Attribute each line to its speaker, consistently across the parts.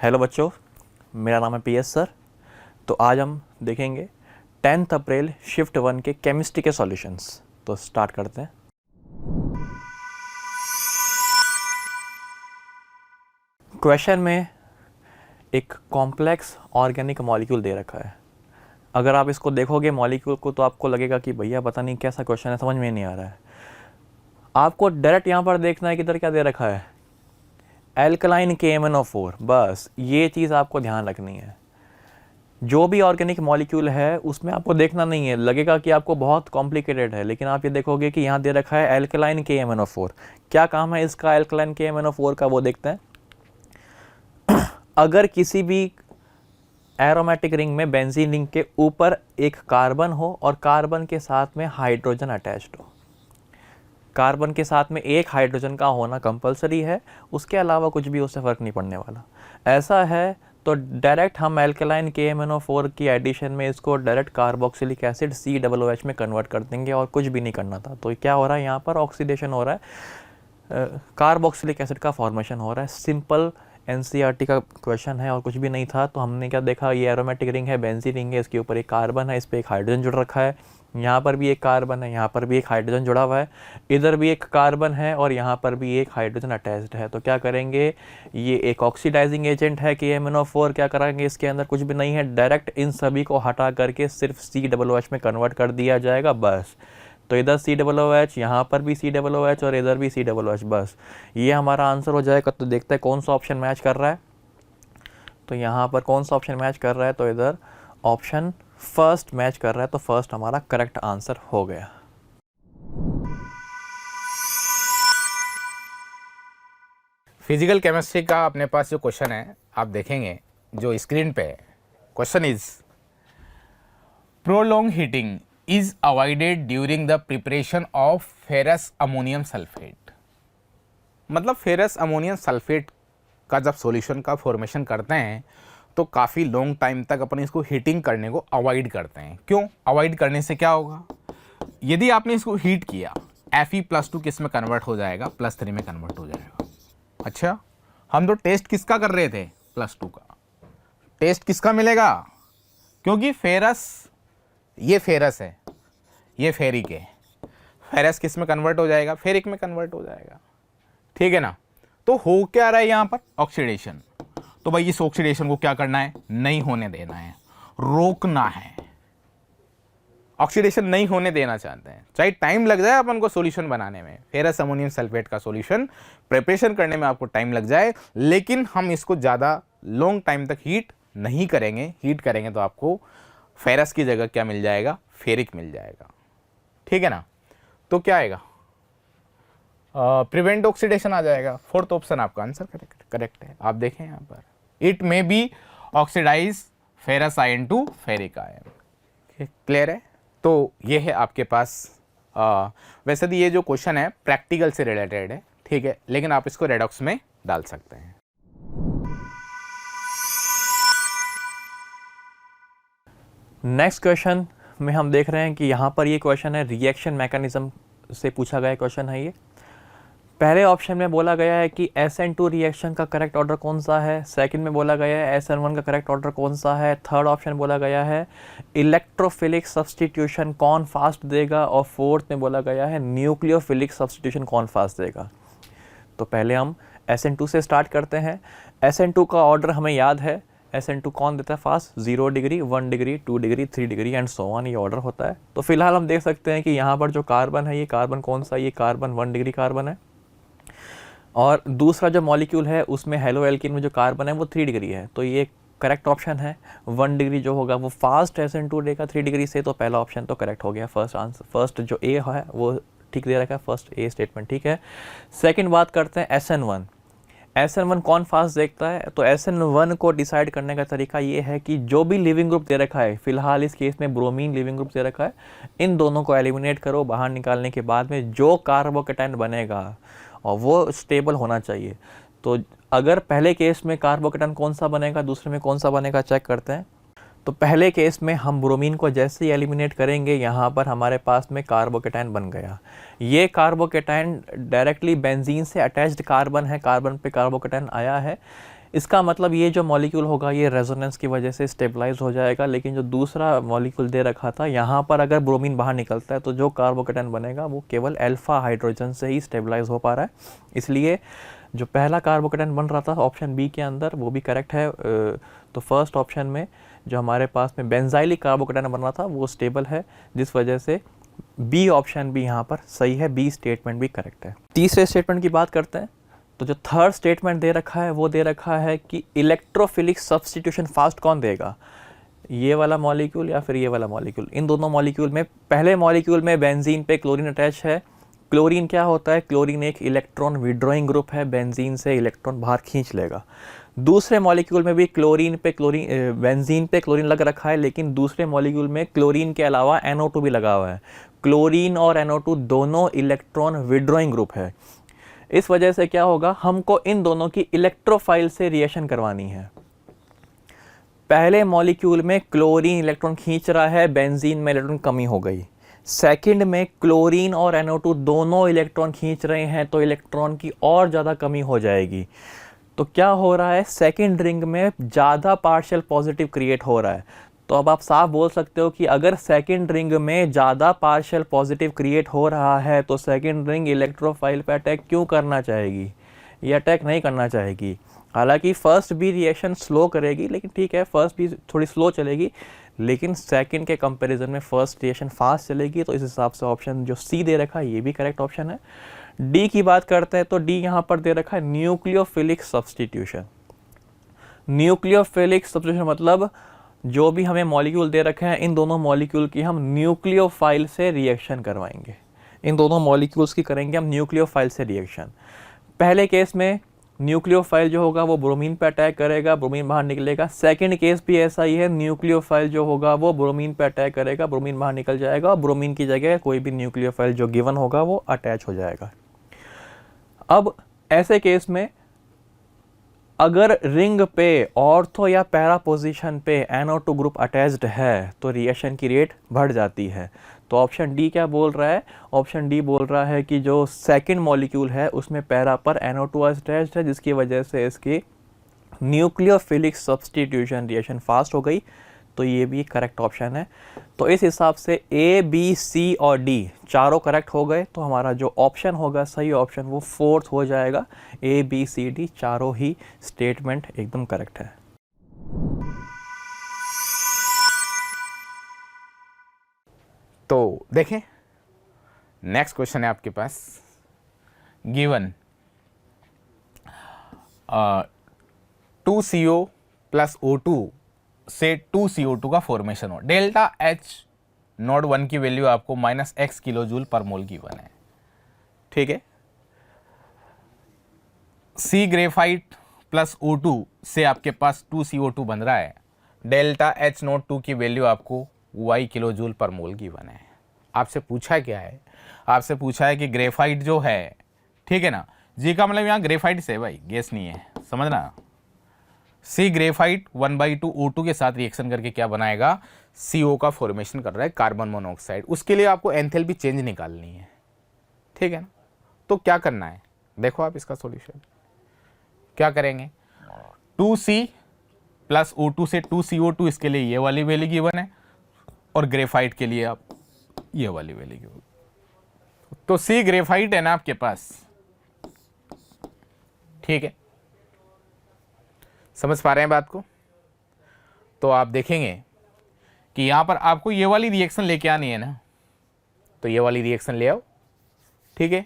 Speaker 1: Hello बच्चों, मेरा नाम है पीएस सर। तो आज हम देखेंगे 10th अप्रैल शिफ्ट 1 के केमिस्ट्री के सॉल्यूशंस। तो स्टार्ट करते हैं। क्वेश्चन में एक कॉम्प्लेक्स ऑर्गेनिक मॉलिक्यूल दे रखा है। अगर आप इसको देखोगे मॉलिक्यूल को तो आपको लगेगा कि भैया पता नहीं कैसा क्वेश्चन है, समझ में नहीं आ रहा है। आपको डायरेक्ट यहाँ पर देखना है कि इधर क्या दे रखा है, एल्कलाइन KMnO4। बस ये चीज़ आपको ध्यान रखनी है। जो भी ऑर्गेनिक मॉलिक्यूल है उसमें आपको देखना नहीं है, लगेगा कि आपको बहुत कॉम्प्लिकेटेड है, लेकिन आप ये देखोगे कि यहाँ दे रखा है एल्कलाइन KMnO4। क्या काम है इसका एल्कलाइन KMnO4 का, वो देखते हैं। अगर किसी भी एरोमेटिक रिंग में बेंजीन रिंग के ऊपर एक कार्बन हो और कार्बन के साथ में हाइड्रोजन अटैच्ड हो, कार्बन के साथ में एक हाइड्रोजन का होना कंपलसरी है, उसके अलावा कुछ भी उससे फ़र्क नहीं पड़ने वाला। ऐसा है तो डायरेक्ट हम एल्कलाइन KMnO4 की एडिशन में इसको डायरेक्ट कार्बोक्सिलिक एसिड COOH में कन्वर्ट कर देंगे और कुछ भी नहीं करना था। तो क्या हो रहा है, यहाँ पर ऑक्सीडेशन हो रहा है, कार्बोक्सिलिक एसिड का फॉर्मेशन हो रहा है। सिंपल NCERT का क्वेश्चन है और कुछ भी नहीं था। तो हमने क्या देखा, ये एरोमेटिक रिंग है, बेंजीन रिंग है, इसके ऊपर एक कार्बन है, इस पर एक हाइड्रोजन जुड़ रखा है, यहाँ पर भी एक कार्बन है, यहाँ पर भी एक हाइड्रोजन जुड़ा हुआ है, इधर भी एक कार्बन है और यहाँ पर भी एक हाइड्रोजन अटैच्ड है। तो क्या करेंगे, ये एक ऑक्सीडाइजिंग एजेंट है KMnO4। क्या करेंगे, इसके अंदर कुछ भी नहीं है, डायरेक्ट इन सभी को हटा करके सिर्फ COOH में कन्वर्ट कर दिया जाएगा बस। तो इधर COOH, यहाँ पर भी COOH और इधर भी COOH, बस ये हमारा आंसर हो जाएगा। तो देखते हैं कौन सा ऑप्शन मैच कर रहा है। तो यहाँ पर कौन सा ऑप्शन मैच कर रहा है, तो इधर ऑप्शन फर्स्ट मैच कर रहा है। तो फर्स्ट हमारा करेक्ट आंसर हो गया।
Speaker 2: फिजिकल केमिस्ट्री का अपने पास जो क्वेश्चन है आप देखेंगे जो स्क्रीन पे है। Question is prolong heating is avoided during the preparation of ferrous ammonium sulphate. मतलब फेरस अमोनियम सल्फेट का जब सॉल्यूशन का फॉर्मेशन करते हैं तो काफ़ी लॉन्ग टाइम तक अपन इसको हीटिंग करने को अवॉइड करते हैं। क्यों अवॉइड करने से क्या होगा, यदि आपने इसको हीट किया Fe+2 किस में कन्वर्ट हो जाएगा, +3 में कन्वर्ट हो जाएगा। अच्छा, हम तो टेस्ट किसका कर रहे थे, +2 का। टेस्ट किसका मिलेगा, क्योंकि फेरस, ये फेरस है, ये फेरिक है, फेरस किस में कन्वर्ट हो जाएगा, फेरिक में कन्वर्ट हो जाएगा। ठीक है ना। तो हो क्या रहा है यहाँ पर, ऑक्सीडेशन। तो भाई इस ऑक्सीडेशन को क्या करना है, नहीं होने देना है, रोकना है। ऑक्सीडेशन नहीं होने देना चाहते हैं, चाहे टाइम लग जाए अपन को सॉल्यूशन बनाने में, फेरस अमोनियम सल्फेट का सॉल्यूशन प्रिपरेशन करने में आपको टाइम लग जाए, लेकिन हम इसको ज़्यादा लॉन्ग टाइम तक हीट नहीं करेंगे। हीट करेंगे तो आपको फेरस की जगह क्या मिल जाएगा, फेरिक मिल जाएगा। ठीक है ना। तो क्या आएगा, प्रिवेंट ऑक्सीडेशन आ जाएगा। फोर्थ ऑप्शन आपका आंसर करेक्ट है। आप देखें यहाँ पर, it may be oxidize ferrous ion to ferric ion. Clear है। तो ये है आपके पास, वैसे तो ये जो क्वेश्चन है प्रैक्टिकल से रिलेटेड है, ठीक है, लेकिन आप इसको रेडॉक्स में डाल सकते हैं।
Speaker 1: नेक्स्ट क्वेश्चन में हम देख रहे हैं कि यहाँ पर ये क्वेश्चन है रिएक्शन मैकेनिज्म से पूछा गया क्वेश्चन है ये। पहले ऑप्शन में बोला गया है कि SN2 रिएक्शन का करेक्ट ऑर्डर कौन सा है, सेकंड में बोला गया है SN1 का करेक्ट ऑर्डर कौन सा है, थर्ड ऑप्शन बोला गया है इलेक्ट्रोफिलिक सब्सटीट्यूशन कौन फास्ट देगा, और फोर्थ में बोला गया है न्यूक्लियोफिलिक सब्सटीट्यूशन कौन फास्ट देगा। तो पहले हम SN2 से स्टार्ट करते हैं। SN2 का ऑर्डर हमें याद है, SN2 कौन देता है fast, 0 degree, 1 degree, 2 degree, 3 degree and so on, ये ऑर्डर होता है। तो फिलहाल हम देख सकते हैं कि यहाँ पर जो कार्बन है, ये कार्बन कौन सा, ये कार्बन 1 डिग्री कार्बन है, और दूसरा जो मॉलिक्यूल है उसमें हेलो एल्कीन में जो कार्बन है वो 3 डिग्री है। तो ये करेक्ट ऑप्शन है। 1 डिग्री जो होगा वो फास्ट SN2 देगा 3 डिग्री से, तो पहला ऑप्शन तो करेक्ट हो गया। फर्स्ट आंसर, फर्स्ट जो ए है वो ठीक दे रखा है, फर्स्ट ए स्टेटमेंट ठीक है। सेकंड बात करते हैं SN1। SN1 कौन फास्ट देखता है, तो SN1 को डिसाइड करने का तरीका ये है कि जो भी लिविंग ग्रुप दे रखा है, फिलहाल इस केस में ब्रोमीन लिविंग ग्रुप दे रखा है, इन दोनों को एलिमिनेट करो। बाहर निकालने के बाद में जो कार्बोकेटाइन बनेगा और वो स्टेबल होना चाहिए। तो अगर पहले केस में कार्बोकेटाइन कौन सा बनेगा, दूसरे में कौन सा बनेगा, चेक करते हैं। तो पहले केस में हम ब्रोमीन को जैसे ही एलिमिनेट करेंगे, यहाँ पर हमारे पास में कार्बोकेटाइन बन गया। ये कार्बोकेटाइन डायरेक्टली बेंजीन से अटैच्ड कार्बन है, कार्बन पे कार्बोकेटाइन आया है। इसका मतलब ये जो मॉलिक्यूल होगा ये रेजोनेंस की वजह से स्टेबलाइज हो जाएगा, लेकिन जो दूसरा मॉलिक्यूल दे रखा था यहाँ पर अगर ब्रोमीन बाहर निकलता है तो जो कार्बोकेटायन बनेगा वो केवल अल्फा हाइड्रोजन से ही स्टेबलाइज हो पा रहा है। इसलिए जो पहला कार्बोकेटायन बन रहा था ऑप्शन बी के अंदर वो भी करेक्ट है। तो फर्स्ट ऑप्शन में जो हमारे पास में बेंजाइलिक कार्बोकेटायन बन रहा था वो स्टेबल है, जिस वजह से बी ऑप्शन भी यहाँ पर सही है, बी स्टेटमेंट भी करेक्ट है। तीसरे स्टेटमेंट की बात करते हैं। तो जो थर्ड स्टेटमेंट दे रखा है वो दे रखा है कि इलेक्ट्रोफिलिक सब्स्टिट्यूशन फास्ट कौन देगा, ये वाला मॉलिक्यूल या फिर ये वाला मॉलिक्यूल। इन दोनों मॉलिक्यूल में पहले मॉलिक्यूल में बेंजीन पे क्लोरीन अटैच है। क्लोरीन क्या होता है, क्लोरीन एक इलेक्ट्रॉन विड्रॉइंग ग्रुप है, बेंजीन से इलेक्ट्रॉन बाहर खींच लेगा। दूसरे मॉलिक्यूल में भी बेंजीन पे क्लोरीन लग रखा है, लेकिन दूसरे मॉलिक्यूल में क्लोरीन के अलावा NO2 भी लगा हुआ है। क्लोरीन और NO2 दोनों इलेक्ट्रॉन विड्रॉइंग ग्रुप है। इस वजह से क्या होगा, हमको इन दोनों की इलेक्ट्रोफाइल से रिएक्शन करवानी है। पहले मॉलिक्यूल में क्लोरीन इलेक्ट्रॉन खींच रहा है, बेंजीन में इलेक्ट्रॉन कमी हो गई। सेकंड में क्लोरीन और NO2 दोनों इलेक्ट्रॉन खींच रहे हैं तो इलेक्ट्रॉन की और ज़्यादा कमी हो जाएगी। तो क्या हो रहा है, सेकंड रिंग में ज़्यादा पार्शियल पॉजिटिव क्रिएट हो रहा है। तो अब आप साफ बोल सकते हो कि अगर सेकंड रिंग में ज़्यादा पार्शियल पॉजिटिव क्रिएट हो रहा है तो सेकंड रिंग इलेक्ट्रोफाइल पे अटैक क्यों करना चाहेगी, ये अटैक नहीं करना चाहेगी। हालांकि फर्स्ट भी रिएक्शन स्लो करेगी, लेकिन ठीक है फर्स्ट भी थोड़ी स्लो चलेगी, लेकिन सेकंड के कंपैरिजन में फर्स्ट रिएक्शन फास्ट चलेगी। तो इस हिसाब से ऑप्शन जो सी दे रखा है ये भी करेक्ट ऑप्शन है। डी की बात करते हैं तो डी यहाँ पर दे रखा है न्यूक्लियोफिलिक सब्स्टिट्यूशन। न्यूक्लियोफिलिक सब्स्टिट्यूशन मतलब जो भी हमें मॉलिक्यूल दे रखे हैं इन दोनों मॉलिक्यूल की हम न्यूक्लियोफाइल से रिएक्शन करवाएंगे। इन दोनों मॉलिक्यूल्स की करेंगे हम न्यूक्लियोफाइल से रिएक्शन। पहले केस में न्यूक्लियोफाइल जो होगा वो ब्रोमीन पे अटैक करेगा, ब्रोमीन बाहर निकलेगा। सेकंड केस भी ऐसा ही है, न्यूक्लियोफाइल जो होगा वो ब्रोमीन पे अटैक करेगा, ब्रोमीन बाहर निकल जाएगा और ब्रोमीन की जगह कोई भी न्यूक्लियोफाइल जो गिवन होगा वो अटैच हो जाएगा। अब ऐसे केस में अगर रिंग पे ऑर्थो या पैरा पोजीशन पे NO2 ग्रुप अटैच्ड है तो रिएक्शन की रेट बढ़ जाती है। तो ऑप्शन डी क्या बोल रहा है, ऑप्शन डी बोल रहा है कि जो सेकंड मॉलिक्यूल है उसमें पैरा पर NO2 अटैच्ड है, जिसकी वजह से इसकी न्यूक्लियोफिलिक सब्स्टिट्यूशन रिएक्शन फास्ट हो गई। तो ये भी करेक्ट ऑप्शन है। तो इस हिसाब से ए बी सी और डी चारों करेक्ट हो गए। तो हमारा जो ऑप्शन होगा सही ऑप्शन वो फोर्थ हो जाएगा। ए बी सी डी चारों ही स्टेटमेंट एकदम करेक्ट है।
Speaker 2: तो देखें नेक्स्ट क्वेश्चन है आपके पास, गिवन 2CO प्लस O2 से 2CO2 का फॉर्मेशन हो, डेल्टा H नोड 1 की वैल्यू आपको -x किलो जूल पर मोल गिवन है। ठीक है, C ग्रेफाइट प्लस O2 से आपके पास 2CO2 बन रहा है, डेल्टा H नोड 2 की वैल्यू आपको y किलो जूल पर मोल गिवन है। आपसे पूछा क्या है, आपसे पूछा है कि ग्रेफाइट जो है, ठीक है ना, जी का मतलब यहाँ ग्रेफाइट से भाई गैस नहीं है, समझना। सी ग्रेफाइट 1/2 O2 के साथ रिएक्शन करके क्या बनाएगा, CO का फॉर्मेशन कर रहा है, कार्बन मोनोऑक्साइड। उसके लिए आपको एंथैल्पी चेंज निकालनी है, ठीक है ना। तो क्या करना है, देखो आप इसका सॉल्यूशन क्या करेंगे। 2C प्लस O2 से 2CO2, इसके लिए ये वाली वैल्यू गिवन है और ग्रेफाइट के लिए आप ये वाली वैल्यू गिवन। तो C ग्रेफाइट है ना आपके पास, ठीक है, समझ पा रहे हैं बात को। तो आप देखेंगे कि यहां पर आपको ये वाली रिएक्शन लेके आनी है ना, तो ये वाली रिएक्शन ले आओ, ठीक है।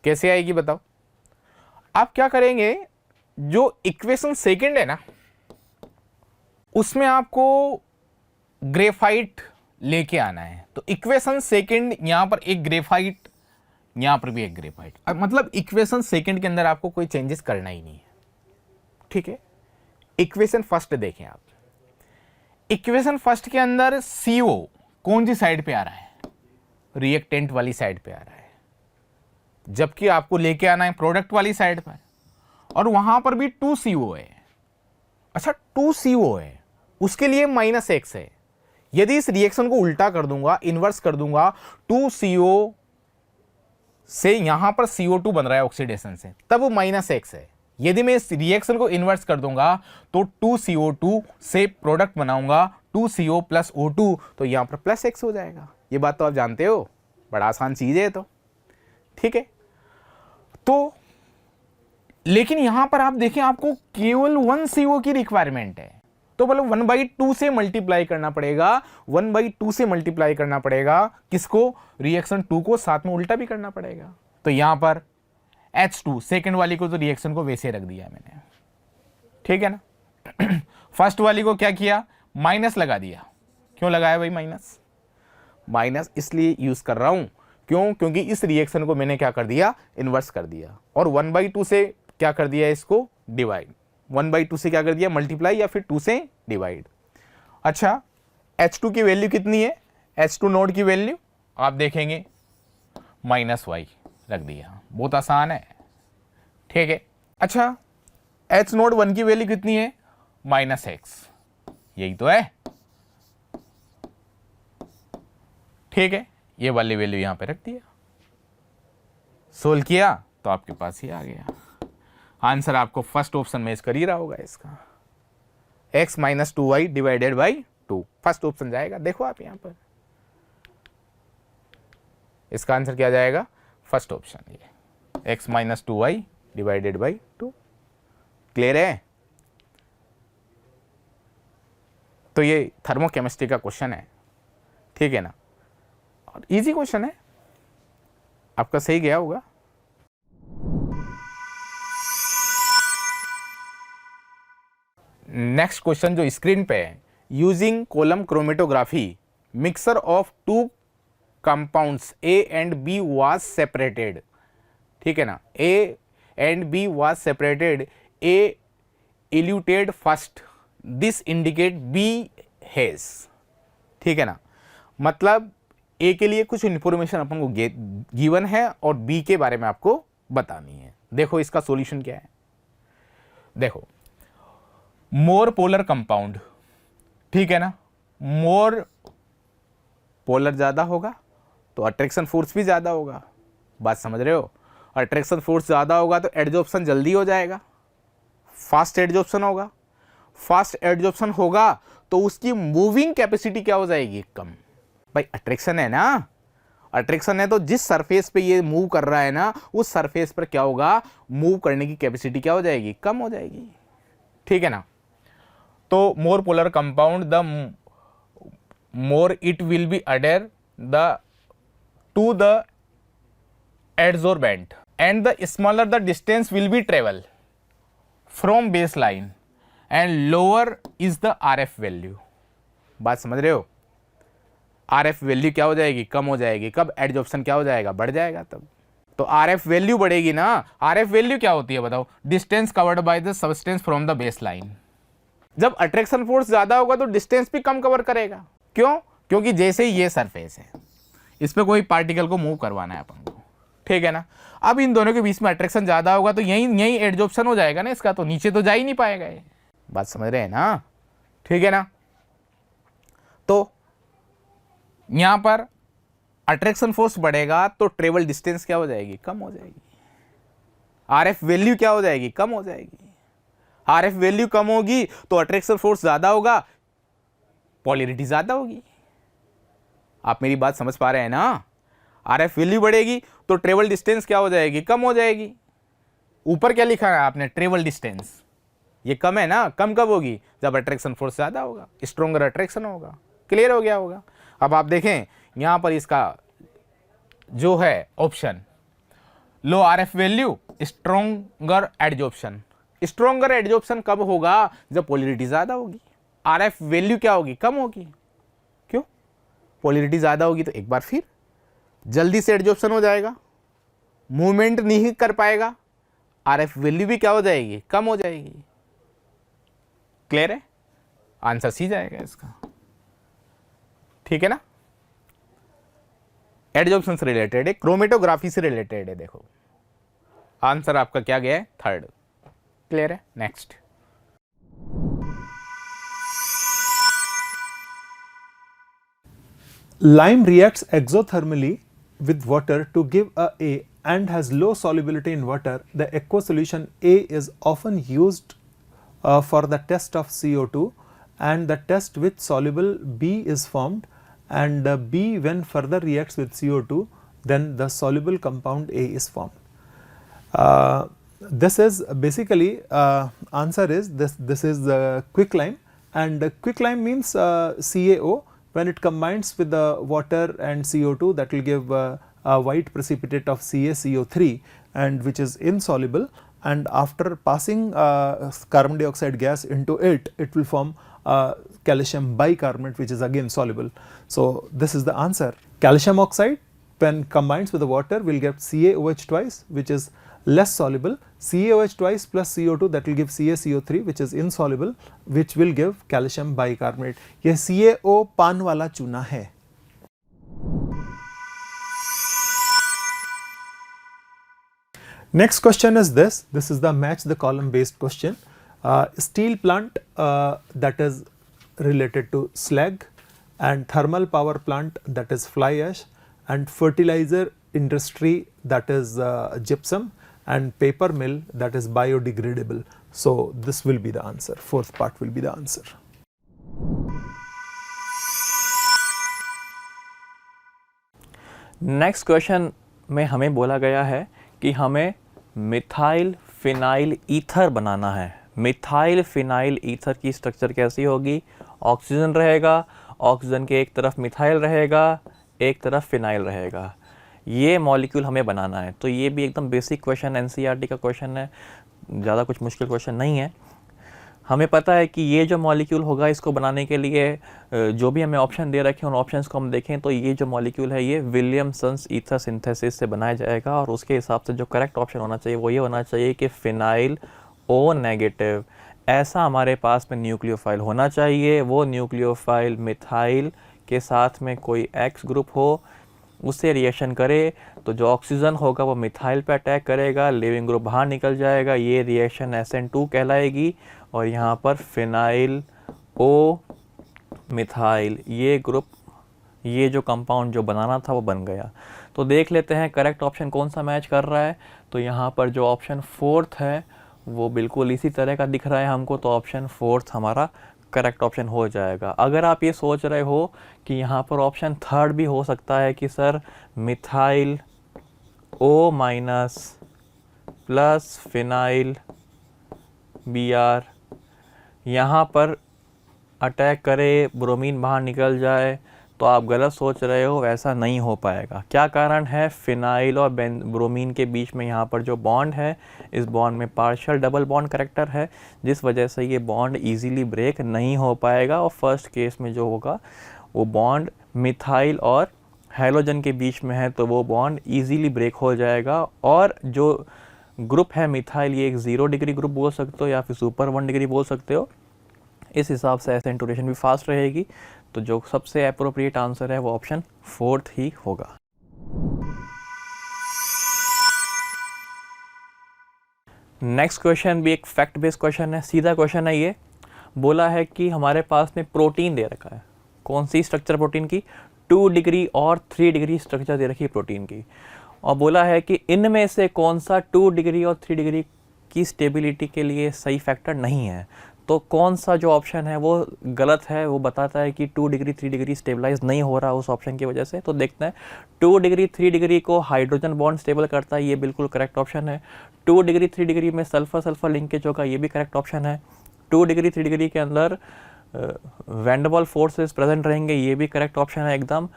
Speaker 2: कैसे आएगी बताओ। आप क्या करेंगे, जो इक्वेशन सेकंड है ना उसमें आपको ग्रेफाइट लेके आना है। तो इक्वेशन सेकंड यहां पर एक ग्रेफाइट, यहां पर भी एक ग्रेफाइट, मतलब इक्वेशन सेकंड के अंदर आपको कोई चेंजेस करना ही नहीं है, ठीक है। इक्वेशन फर्स्ट देखें आप, इक्वेशन फर्स्ट के अंदर CO कौन सी साइड पे आ रहा है, रिएक्टेंट वाली साइड पे आ रहा है, जबकि आपको लेके आना है प्रोडक्ट वाली साइड पर, और वहां पर भी 2CO है। अच्छा 2CO है, उसके लिए -x है। यदि इस रिएक्शन को उल्टा कर दूंगा, इन्वर्स कर दूंगा, 2CO से यहां पर CO2 बन रहा है ऑक्सीडेशन से, तब -x है। यदि मैं इस रिएक्शन को इन्वर्स कर दूंगा तो 2CO2 से प्रोडक्ट बनाऊंगा 2CO प्लस O2, तो यहां पर प्लस X हो जाएगा। ये बात तो आप जानते हो, बड़ा आसान चीज है। तो ठीक है, तो लेकिन यहां पर आप देखें आपको केवल 1 CO की रिक्वायरमेंट है, तो मतलब 1/2 से मल्टीप्लाई करना पड़ेगा, 1/2 से मल्टीप्लाई करना पड़ेगा किसको, रिएक्शन 2 को, साथ में उल्टा भी करना पड़ेगा। तो यहां पर H2 सेकेंड वाली को तो रिएक्शन को वैसे रख दिया मैंने, ठीक है ना। फर्स्ट वाली को क्या किया, माइनस लगा दिया। क्यों लगाया भाई माइनस, माइनस इसलिए यूज कर रहा हूं, क्यों, क्योंकि इस रिएक्शन को मैंने क्या कर दिया, इन्वर्स कर दिया, और 1/2 से क्या कर दिया, इसको डिवाइड, 1/2 से क्या कर दिया, मल्टीप्लाई, या फिर 2 से डिवाइड। अच्छा, H2 की वैल्यू कितनी है, H2 नोड की वैल्यू आप देखेंगे -y रख दिया, बहुत आसान है, ठीक है। अच्छा, H नोड 1 की वैल्यू कितनी है, -x, यही तो है, ठीक है। ये वाली वैल्यू यहां पे रख दिया, सोल्व किया तो आपके पास ही आ गया आंसर। आपको फर्स्ट ऑप्शन में कर ही रहा होगा इसका, x - 2y divided by 2, first option जाएगा। देखो आप यहां पर इसका आंसर क्या जाएगा, फर्स्ट ऑप्शन, ये x - 2y divided by 2। Clear है। तो ये थर्मोकेमिस्ट्री का क्वेश्चन है, ठीक है ना, और इजी क्वेश्चन है, आपका सही गया होगा। नेक्स्ट क्वेश्चन जो स्क्रीन पे है, using column chromatography mixer of 2 compounds A and B was separated, ठीक है ना, A and B was separated, A eluted first, this indicate B has, ठीक है ना, मतलब A के लिए कुछ इंफॉर्मेशन अपन को गिवन है और B के बारे में आपको बतानी है। देखो इसका सॉल्यूशन क्या है, देखो मोर पोलर कंपाउंड, ठीक है ना, मोर पोलर ज्यादा होगा तो अट्रैक्शन फोर्स भी ज्यादा होगा, बात समझ रहे हो, अट्रैक्शन फोर्स ज्यादा होगा तो एडजॉर्प्शन जल्दी हो जाएगा, फास्ट एडजॉर्प्शन होगा, फास्ट एडजॉर्प्शन होगा तो उसकी मूविंग कैपेसिटी क्या हो जाएगी, कम। भाई अट्रैक्शन है ना, अट्रैक्शन है तो जिस सरफेस पे ये मूव कर रहा है ना, उस सरफेस पर क्या होगा, मूव करने की कैपेसिटी क्या हो जाएगी, कम हो जाएगी, ठीक है ना। तो more polar compound the more it will be अडेर the two the adsorbent and the smaller the distance will be travel from baseline and lower is the RF value। बात समझ रहे हो, RF वैल्यू क्या हो जाएगी, कम हो जाएगी, कब, एडजॉर्प्शन क्या हो जाएगा, बढ़ जाएगा तब। तो RF वैल्यू बढ़ेगी ना, RF वैल्यू क्या होती है बताओ, distance covered by the substance from the base line. जब अट्रैक्शन फोर्स ज्यादा होगा तो डिस्टेंस भी कम कवर करेगा, क्यों, क्योंकि जैसे ही ये सरफेस है इस पर कोई पार्टिकल को मूव करवाना है अपन को, ठीक है ना। अब इन दोनों के बीच में अट्रैक्शन ज्यादा होगा तो यही एडजॉर्प्शन हो जाएगा ना इसका, तो नीचे तो जा ही नहीं पाएगा ये, बात समझ रहे हैं ना, ठीक है ना। तो यहां पर अट्रैक्शन फोर्स बढ़ेगा तो ट्रेवल डिस्टेंस क्या हो जाएगी, कम हो जाएगी, RF वैल्यू क्या हो जाएगी, कम हो जाएगी, RF वैल्यू कम होगी तो अट्रैक्शन फोर्स ज्यादा होगा, पॉलरिटी ज्यादा होगी। आप मेरी बात समझ पा रहे हैं ना, RF वैल्यू बढ़ेगी तो ट्रेवल डिस्टेंस क्या हो जाएगी, कम हो जाएगी। ऊपर क्या लिखा है आपने, ट्रेवल डिस्टेंस, ये कम है ना, कम कब होगी, जब अट्रैक्शन फोर्स ज्यादा होगा, स्ट्रॉन्गर अट्रैक्शन होगा। क्लियर हो गया होगा। अब आप देखें यहां पर इसका जो है ऑप्शन, लो RF value, stronger adsorption. Stronger adsorption कब होगा, जब पॉलरिटी ज्यादा होगी, RF वैल्यू क्या होगी, कम होगी, क्यों, पॉलरिटी ज्यादा होगी तो एक बार फिर जल्दी से एडजॉर्प्शन हो जाएगा, मूवमेंट नहीं कर पाएगा, RF वैल्यू भी क्या हो जाएगी, कम हो जाएगी। क्लियर है, आंसर सी जाएगा इसका, ठीक है ना। एडजॉर्प्शन से रिलेटेड है, क्रोमेटोग्राफी से रिलेटेड है। देखो आंसर आपका क्या गया है, थर्ड। क्लियर है, next.
Speaker 3: Lime reacts exothermally with water to give a and has low solubility in water, the aqueous solution A is often used for the test of CO2, and the test with soluble B is formed, and B when further reacts with CO2, then the soluble compound A is formed. This is basically answer is this is the quicklime, and quicklime means CaO. When it combines with the water and CO2, that will give a white precipitate of CaCO3, and which is insoluble, and after passing carbon dioxide gas into it, it will form calcium bicarbonate, which is again soluble. So this is the answer. Calcium oxide when combines with the water will get CaOH twice, which is less soluble, CaOH twice plus CO2, that will give CaCO3, which is insoluble, which will give calcium bicarbonate. ये CaO पान वाला चूना है. Next question is this. This is the match the column based question. Steel plant that is related to slag, and thermal power plant that is fly ash, and fertilizer industry that is gypsum, and paper mill that is biodegradable. So this will be the answer. Fourth part will be the answer.
Speaker 1: Next question में हमें बोला गया है कि हमें methyl phenyl ether बनाना है। Methyl phenyl ether की structure कैसी होगी? ऑक्सीजन रहेगा, ऑक्सीजन के एक तरफ मिथाइल रहेगा, एक तरफ फिनाइल रहेगा। ये मॉलिक्यूल हमें बनाना है। तो ये भी एकदम बेसिक क्वेश्चन एनसीईआरटी का क्वेश्चन है, ज़्यादा कुछ मुश्किल क्वेश्चन नहीं है। हमें पता है कि ये जो मॉलिक्यूल होगा, इसको बनाने के लिए जो भी हमें ऑप्शन दे रखे हैं उन ऑप्शंस को हम देखें तो ये जो मॉलिक्यूल है ये विलियमसन्स ईथर सिंथेसिस से बनाया जाएगा, और उसके हिसाब से जो करेक्ट ऑप्शन होना चाहिए वो ये होना चाहिए कि फिनाइल ओ नेगेटिव ऐसा हमारे पास में न्यूक्लियोफाइल होना चाहिए। वो न्यूक्लियोफाइल मिथाइल के साथ में कोई एक्स ग्रुप हो, उससे रिएक्शन करे तो जो ऑक्सीजन होगा वो मिथाइल पे अटैक करेगा, लिविंग ग्रुप बाहर निकल जाएगा, ये रिएक्शन SN2 कहलाएगी, और यहाँ पर फिनाइल ओ मिथाइल ये ग्रुप, ये जो कंपाउंड जो बनाना था वो बन गया। तो देख लेते हैं करेक्ट ऑप्शन कौन सा मैच कर रहा है। तो यहाँ पर जो ऑप्शन फोर्थ है वो बिल्कुल इसी तरह का दिख रहा है हमको, तो ऑप्शन फोर्थ हमारा करेक्ट ऑप्शन हो जाएगा। अगर आप ये सोच रहे हो कि यहाँ पर ऑप्शन थर्ड भी हो सकता है कि sir methyl O minus plus phenyl Br यहाँ पर अटैक करे, ब्रोमीन बाहर निकल जाए, तो आप गलत सोच रहे हो, ऐसा नहीं हो पाएगा। क्या कारण है? फिनाइल और ब्रोमीन के बीच में यहाँ पर जो बॉन्ड है, इस बॉन्ड में पार्शियल डबल बॉन्ड करैक्टर है, जिस वजह से ये बॉन्ड इजीली ब्रेक नहीं हो पाएगा, और फर्स्ट केस में जो होगा वो बॉन्ड मिथाइल और हैलोजन के बीच में है, तो वो बॉन्ड इजीली ब्रेक हो जाएगा। और जो ग्रुप है मिथाइल, ये एक 0 डिग्री ग्रुप बोल सकते हो या फिर सुपर 1 डिग्री बोल सकते हो। इस हिसाब से SN2 रिएक्शन भी फास्ट रहेगी। तो जो सबसे अप्रोप्रिएट आंसर है वो ऑप्शन फोर्थ ही होगा। नेक्स्ट क्वेश्चन भी एक फैक्ट बेस्ड क्वेश्चन है, सीधा क्वेश्चन है। ये बोला है कि हमारे पास में प्रोटीन दे रखा है। कौन सी स्ट्रक्चर प्रोटीन की? 2 डिग्री और 3 डिग्री स्ट्रक्चर दे रखी है प्रोटीन की, और बोला है कि इनमें से कौन सा 2 डिग्री और 3 डिग्री की स्टेबिलिटी के लिए सही फैक्टर नहीं है। तो कौन सा जो ऑप्शन है वो गलत है, वो बताता है कि 2 डिग्री 3 डिग्री स्टेबलाइज नहीं हो रहा उस ऑप्शन की वजह से। तो देखते हैं, 2 डिग्री 3 डिग्री को हाइड्रोजन बॉन्ड स्टेबल करता है, ये बिल्कुल करेक्ट ऑप्शन है। 2 डिग्री 3 डिग्री में सल्फर सल्फर लिंकेज होगा, ये भी करेक्ट ऑप्शन है। 2 डिग्री 3 डिग्री के अंदर van der Waals forces present रहेंगे, ये भी करेक्ट ऑप्शन है एकदम।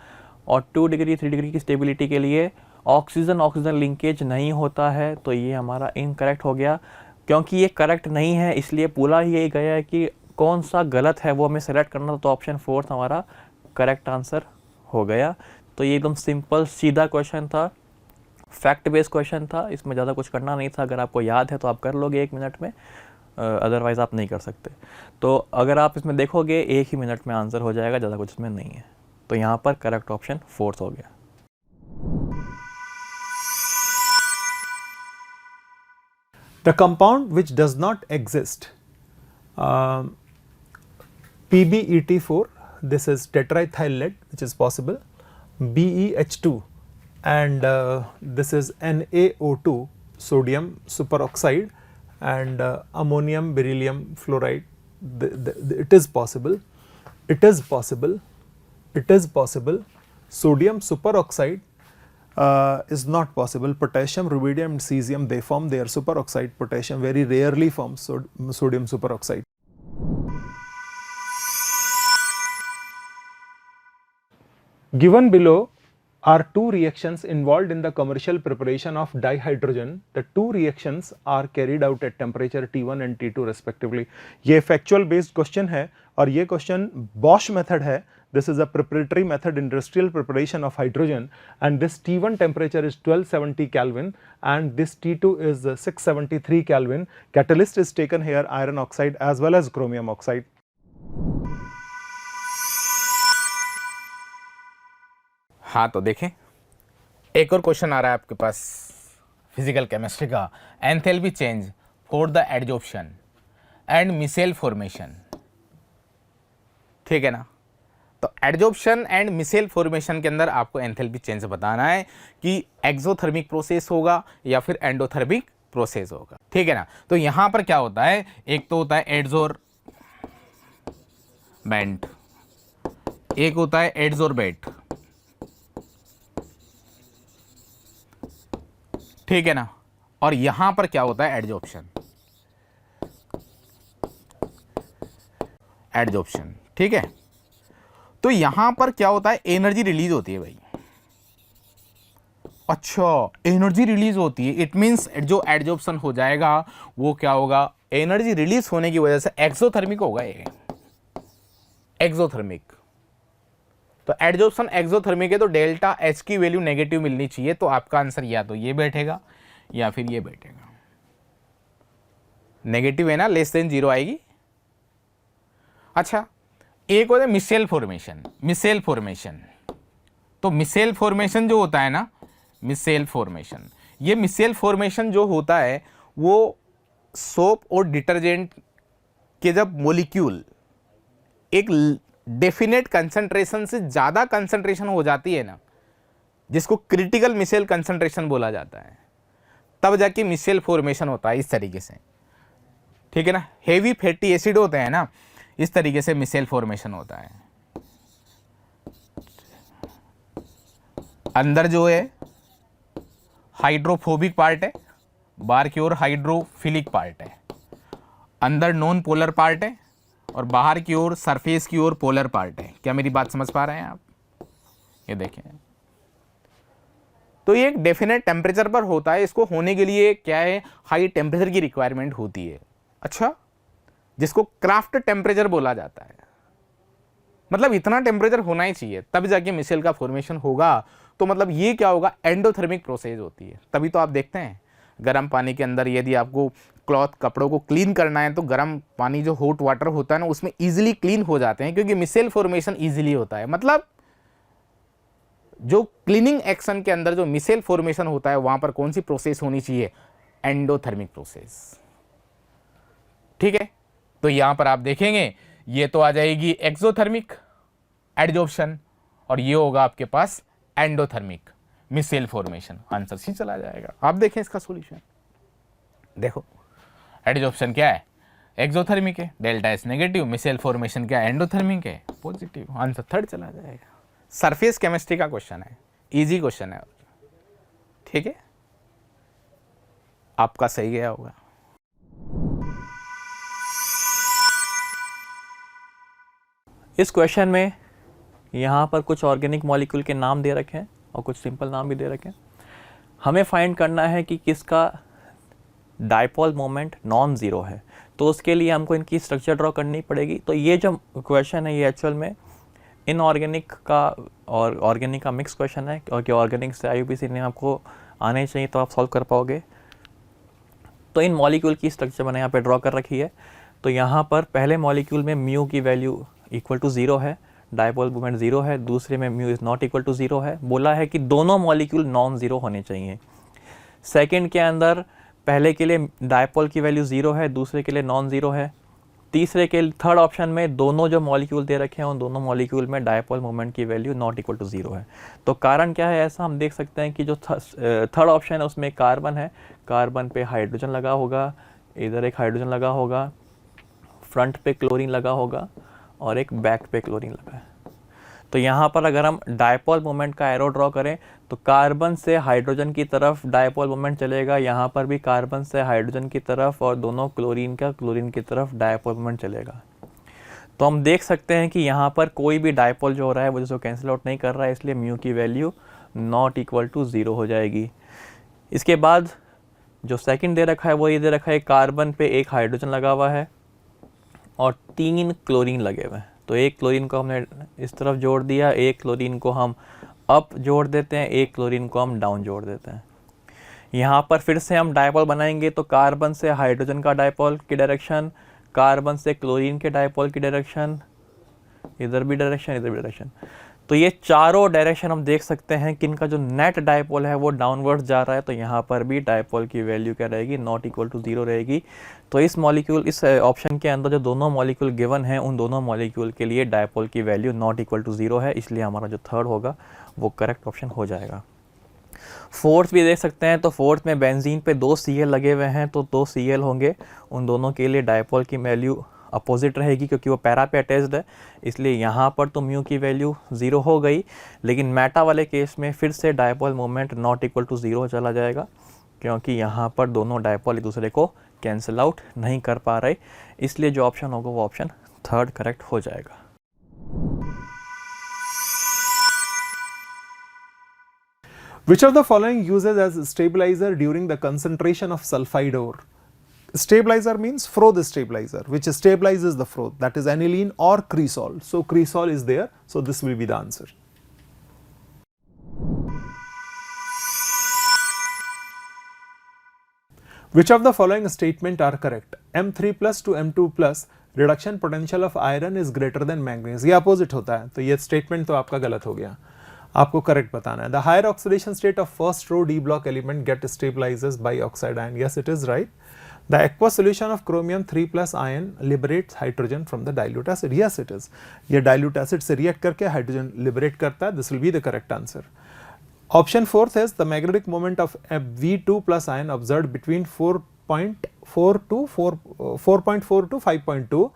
Speaker 1: और 2 डिग्री 3 डिग्री की स्टेबिलिटी के लिए ऑक्सीजन ऑक्सीजन लिंकेज नहीं होता है, तो ये हमारा इनकरेक्ट हो गया। क्योंकि ये करेक्ट नहीं है इसलिए पूरा ही यही गया है कि कौन सा गलत है वो हमें सेलेक्ट करना था, तो ऑप्शन फोर्थ हमारा करेक्ट आंसर हो गया। तो ये एकदम सिंपल सीधा क्वेश्चन था, फैक्ट बेस्ड क्वेश्चन था, इसमें ज़्यादा कुछ करना नहीं था। अगर आपको याद है तो आप कर लोगे 1 मिनट में, अदरवाइज़ आप नहीं कर सकते। तो अगर आप इसमें देखोगे 1 ही मिनट में आंसर हो जाएगा, ज़्यादा कुछ इसमें नहीं है। तो यहाँ पर करेक्ट ऑप्शन फोर्थ हो गया।
Speaker 3: The compound which does not exist, PbEt4, this is tetraethyl lead, which is possible. BeH2, and this is NaO2, sodium superoxide, and ammonium beryllium fluoride. It is possible, it is possible, it is possible. Sodium superoxide is not possible. Potassium, rubidium and cesium, they form their superoxide. Potassium very rarely forms sodium superoxide. Given below are two reactions involved in the commercial preparation of dihydrogen. The two reactions are carried out at temperature T1 and T2 respectively. ये factual based question है और ये question Bosch method है. This is a preparatory method, industrial preparation of hydrogen, and this T1 temperature is 1270 Kelvin and this T2 is 673 Kelvin. Catalyst is taken here, iron oxide as well as chromium oxide.
Speaker 2: हाँ तो देखें, एक और question आ रहा है आपके पास physical chemistry का, enthalpy change for the adsorption and micelle formation. ठीक है ना, तो एडजॉर्प्शन एंड मिसेल फॉर्मेशन के अंदर आपको एंथैल्पी चेंज बताना है कि एक्सोथर्मिक प्रोसेस होगा या फिर एंडोथर्मिक प्रोसेस होगा। ठीक है ना, तो यहां पर क्या होता है, एक तो होता है एडजॉर्बेंट, एक होता है एडजॉर्बेट। ठीक है ना, और यहां पर क्या होता है एडजॉर्प्शन, एडजॉर्प्शन। ठीक है, तो यहां पर क्या होता है, एनर्जी रिलीज होती है भाई। अच्छा, एनर्जी रिलीज होती है, इट मींस जो एडजॉर्प्शन हो जाएगा वो क्या होगा, एनर्जी रिलीज होने की वजह से एक्सोथर्मिक होगा ये, एक्सोथर्मिक। तो एडजॉर्प्शन एक्सोथर्मिक है तो डेल्टा एच की वैल्यू नेगेटिव मिलनी चाहिए, तो आपका आंसर या तो ये बैठेगा या फिर ये बैठेगा। नेगेटिव है ना, लेस देन 0 आएगी। अच्छा, एक होता है मिसेल फॉर्मेशन, मिसेल फॉर्मेशन। तो मिसेल फॉर्मेशन जो होता है ना, मिसेल फॉर्मेशन, ये मिसेल फॉर्मेशन जो होता है वो सोप और डिटर्जेंट के जब मोलिक्यूल एक डेफिनेट कंसंट्रेशन से ज़्यादा कंसंट्रेशन हो जाती है ना, जिसको क्रिटिकल मिसेल कंसंट्रेशन बोला जाता है, तब जाके मिसेल फॉर्मेशन होता है इस तरीके से। ठीक है ना, हेवी फैटी एसिड होते हैं ना, इस तरीके से मिसेल फॉर्मेशन होता है। अंदर जो है हाइड्रोफोबिक पार्ट है, बाहर की ओर हाइड्रोफिलिक पार्ट है। अंदर नॉन पोलर पार्ट है और बाहर की ओर सरफेस की ओर पोलर पार्ट है। क्या मेरी बात समझ पा रहे हैं आप? ये देखें, तो ये एक डेफिनेट टेम्परेचर पर होता है। इसको होने के लिए क्या है, हाई टेम्परेचर की रिक्वायरमेंट होती है। अच्छा, जिसको क्राफ्ट टेम्परेचर बोला जाता है, मतलब इतना टेम्परेचर होना ही चाहिए तब जाके मिसेल का फॉर्मेशन होगा। तो मतलब ये क्या होगा, एंडोथर्मिक प्रोसेस होती है। तभी तो आप देखते हैं गर्म पानी के अंदर यदि आपको क्लॉथ, कपड़ों को क्लीन करना है तो गर्म पानी जो हॉट वाटर होता है ना, उसमें इजीली क्लीन हो जाते हैं, क्योंकि मिसेल फॉर्मेशन इजीली होता है। मतलब जो क्लीनिंग एक्शन के अंदर जो मिसेल फॉर्मेशन होता है वहां पर कौन सी प्रोसेस होनी चाहिए, एंडोथर्मिक प्रोसेस। ठीक है, तो यहां पर आप देखेंगे ये तो आ जाएगी एक्सोथर्मिक एडजॉर्प्शन और ये होगा आपके पास endothermic micelle formation. Answer C चला जाएगा। आप देखें इसका सॉल्यूशन, देखो एडजॉर्प्शन क्या है, एक्सोथर्मिक है, delta S negative, micelle formation क्या है, एंडोथर्मिक है, पॉजिटिव। आंसर थर्ड चला जाएगा। सरफेस केमिस्ट्री का क्वेश्चन है, इजी क्वेश्चन है। ठीक है, आपका सही गया होगा।
Speaker 1: इस क्वेश्चन में यहाँ पर कुछ ऑर्गेनिक मॉलिक्यूल के नाम दे रखे हैं और कुछ सिंपल नाम भी दे रखे हैं। हमें फाइंड करना है कि किसका डायपोल मोमेंट नॉन ज़ीरो है, तो उसके लिए हमको इनकी स्ट्रक्चर ड्रॉ करनी पड़ेगी। तो ये जो क्वेश्चन है ये एक्चुअल में इनऑर्गेनिक का और ऑर्गेनिक का मिक्स क्वेश्चन है, क्योंकि ऑर्गेनिक से IUPAC ने आपको आने चाहिए तो आप सॉल्व कर पाओगे। तो इन मॉलिक्यूल की स्ट्रक्चर मैंने यहाँ पे ड्रॉ कर रखी है। तो यहाँ पर पहले मॉलिक्यूल में म्यू की वैल्यू इक्वल टू 0 है, डायपोल मोमेंट 0 है, दूसरे में mu is not equal to 0 है। बोला है कि दोनों मॉलिक्यूल नॉन ज़ीरो होने चाहिए। सेकंड के अंदर पहले के लिए डायपोल की वैल्यू 0 है, दूसरे के लिए नॉन ज़ीरो है। तीसरे के थर्ड ऑप्शन में दोनों जो मॉलिक्यूल दे रखे हैं उन दोनों मॉलिक्यूल में डायपोल मोमेंट की वैल्यू नॉट इक्वल टू 0 है। तो कारण क्या है ऐसा, हम देख सकते हैं कि जो थर्ड ऑप्शन है उसमें कार्बन है, कार्बन पे हाइड्रोजन लगा होगा, इधर एक हाइड्रोजन लगा होगा, फ्रंट पे क्लोरीन लगा होगा और एक बैक पे क्लोरीन लगा है। तो यहाँ पर अगर हम डायपोल मोमेंट का एरो ड्रॉ करें तो कार्बन से हाइड्रोजन की तरफ डायपोल मोमेंट चलेगा, यहाँ पर भी कार्बन से हाइड्रोजन की तरफ और दोनों क्लोरीन का क्लोरीन की तरफ डायपोल मोमेंट चलेगा। तो हम देख सकते हैं कि यहाँ पर कोई भी डायपोल जो हो रहा है वो जिसको कैंसिल आउट नहीं कर रहा है, इसलिए म्यू की वैल्यू नॉट इक्वल टू 0 हो जाएगी। इसके बाद जो सेकंड दे रखा है वो ये दे रखा है, कार्बन पे एक हाइड्रोजन लगा हुआ है और 3 क्लोरीन लगे हुए हैं। तो एक क्लोरीन को हमने इस तरफ जोड़ दिया, एक क्लोरीन को हम अप जोड़ देते हैं, एक क्लोरीन को हम डाउन जोड़ देते हैं। यहाँ पर फिर से हम डायपोल बनाएंगे तो कार्बन से हाइड्रोजन का डायपोल की डायरेक्शन, कार्बन से क्लोरीन के डायपोल की डायरेक्शन, इधर भी डायरेक्शन, इधर भी डायरेक्शन। तो ये चारों डायरेक्शन हम देख सकते हैं कि इनका जो नेट डायपोल है वो डाउनवर्ड जा रहा है। तो यहाँ पर भी डायपोल की वैल्यू क्या रहेगी, नॉट इक्वल टू 0 रहेगी। तो इस मॉलिक्यूल, इस ऑप्शन के अंदर जो दोनों मॉलिक्यूल गिवन हैं उन दोनों मॉलिक्यूल के लिए डायपोल की वैल्यू नॉट इक्वल टू 0 है, इसलिए हमारा जो थर्ड होगा वो करेक्ट ऑप्शन हो जाएगा। फोर्थ भी देख सकते हैं, तो फोर्थ में बेंजीन पे 2 Cl लगे हुए हैं तो 2 Cl होंगे, उन दोनों के लिए डायपोल की वैल्यू अपोजिट रहेगी क्योंकि वो पैरा पे अटैच्ड है, इसलिए यहाँ पर तो म्यू की वैल्यू 0 हो गई। लेकिन मेटा वाले केस में फिर से dipole moment not equal to 0 चला जाएगा क्योंकि यहाँ पर दोनों डायपोल एक दूसरे को कैंसिल आउट नहीं कर पा रहे, इसलिए जो ऑप्शन होगा वो ऑप्शन थर्ड करेक्ट हो जाएगा।
Speaker 3: Which of the following uses as stabilizer during the concentration of sulfide ore? Stabilizer means Froth stabilizer, which stabilizes the froth, that is aniline or cresol. So cresol is there, so this will be the answer. Which of the following statement are correct? M3 plus to M2 plus reduction potential of iron is greater than manganese. ये opposite होता है, तो ये statement तो आपका गलत हो गया, आपको करेक्ट बताना है। The higher oxidation state of first row D block element get stabilizes by oxide ion. Yes, it is right. The aqueous solution of chromium 3 plus ion liberates hydrogen from the dilute acid. Yes, it is. ये dilute acid से react करके hydrogen liberate करता है. This will be the correct answer. Option fourth is the magnetic moment of V2 plus ion observed between 4.4 to 5.2.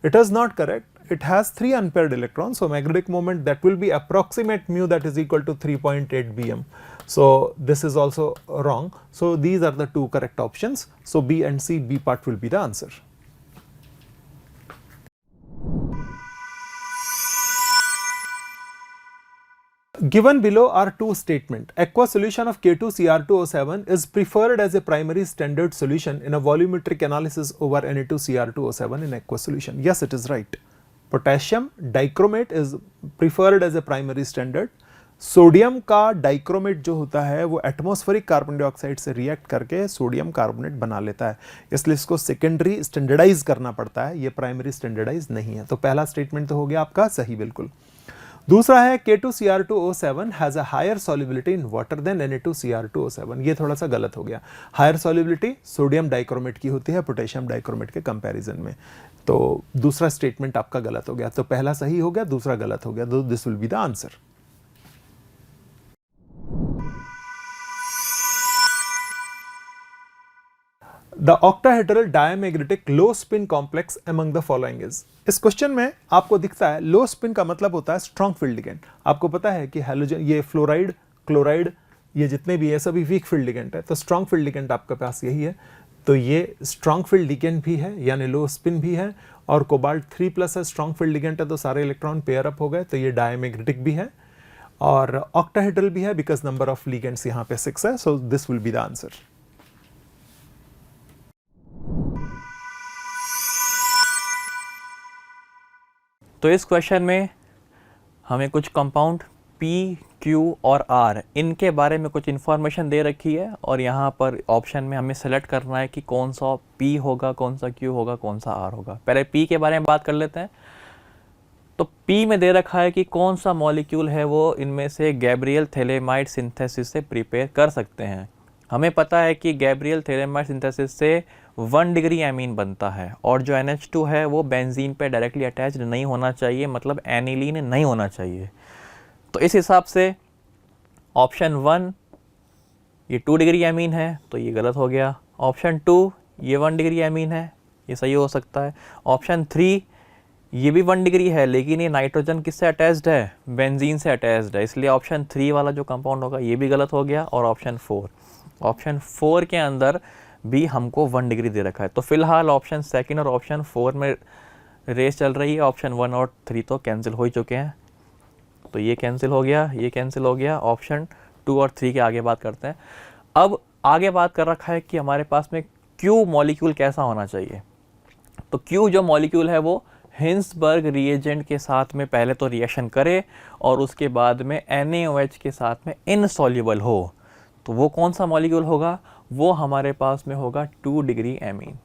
Speaker 3: It is not correct. It has 3 unpaired electrons, so magnetic moment that will be approximate mu that is equal to 3.8 bm. So this is also wrong. So these are the 2 correct options. So B and C, B part will be the answer. Given below are 2 statements. Aqueous solution of K2Cr2O7 is preferred as a primary standard solution in a volumetric analysis over Na2Cr2O7 in aqueous solution. Yes, it is right. Potassium dichromate is preferred as a primary standard. Sodium का dichromate जो होता है वो atmospheric carbon dioxide से react करके sodium carbonate बना लेता है, इसलिए इसको सेकेंडरी स्टैंडर्डाइज करना पड़ता है, ये प्राइमरी स्टैंडर्डाइज नहीं है। तो पहला स्टेटमेंट तो हो गया आपका सही बिल्कुल। दूसरा है K2Cr2O7 has a higher solubility in water than Na2Cr2O7, ये थोड़ा सा गलत हो गया। हायर सॉल्युबिलिटी सोडियम डाइक्रोमेट की होती है पोटेशियम डाइक्रोमेट के कंपैरिजन में, तो दूसरा स्टेटमेंट आपका गलत हो गया। तो पहला सही हो गया, दूसरा गलत हो गया, तो this will be the answer. The octahedral diamagnetic low spin complex among the following is. इस क्वेश्चन में आपको दिखता है लो स्पिन का मतलब होता है स्ट्रॉन्ग फील्ड लिगेंड। आपको पता है कि हैलोजन, ये फ्लोराइड, क्लोराइड, ये जितने भी है सभी वीक फील्ड लिगेंड है, तो स्ट्रॉन्ग फील्ड लिगेंड आपके पास यही है। तो ये स्ट्रॉन्ग फील्ड लिगेंड भी है यानी लो स्पिन भी है, और कोबाल्ट 3+ है, स्ट्रॉन्ग फील्ड लिगेंड है, तो सारे इलेक्ट्रॉन पेयर अप हो गए, तो ये डायमैग्नेटिक भी है और ऑक्टाहेड्रल भी है बिकॉज नंबर ऑफ लिगेंड्स यहाँ पे 6 है। So this will be the answer.
Speaker 1: तो इस क्वेश्चन में हमें कुछ कंपाउंड P, Q और R इनके बारे में कुछ इन्फॉर्मेशन दे रखी है और यहाँ पर ऑप्शन में हमें सेलेक्ट करना है कि कौन सा P होगा, कौन सा Q होगा, कौन सा R होगा। पहले P के बारे में बात कर लेते हैं। तो P में दे रखा है कि कौन सा मॉलिक्यूल है वो इनमें से गैब्रियल थैलेमाइड सिंथेसिस से प्रिपेयर कर सकते हैं। हमें पता है कि गैब्रियल थैलेमाइड सिंथेसिस से 1 डिग्री एमीन बनता है और जो NH2 है वो बेंजीन पे डायरेक्टली अटैच्ड नहीं होना चाहिए, मतलब एनिलीन नहीं होना चाहिए। तो इस हिसाब से ऑप्शन 1 ये 2 डिग्री एमीन है तो ये गलत हो गया। ऑप्शन 2 ये 1 डिग्री एमीन है, ये सही हो सकता है। ऑप्शन 3 ये भी 1 डिग्री है लेकिन ये नाइट्रोजन किससे अटैच्ड है, बेंजीन से अटैच्ड है, इसलिए ऑप्शन 3 वाला जो कंपाउंड होगा ये भी गलत हो गया। और ऑप्शन 4 के अंदर भी हमको 1 डिग्री दे रखा है। तो फिलहाल ऑप्शन 2 और ऑप्शन 4 में रेस चल रही है। ऑप्शन 1 और 3 तो कैंसिल हो ही चुके हैं, तो ये कैंसिल हो गया, ये कैंसिल हो गया। ऑप्शन 2 और 3 के आगे बात करते हैं। अब आगे बात कर रखा है कि हमारे पास में क्यू मॉलिक्यूल कैसा होना चाहिए। तो क्यू जो मॉलिक्यूल है वो हिंसबर्ग रिएजेंट के साथ में पहले तो रिएक्शन करे और उसके बाद में NaOH के साथ में इनसॉल्युबल हो। तो वो कौन सा मॉलिक्यूल होगा, वो हमारे पास में होगा 2 डिग्री एमीन।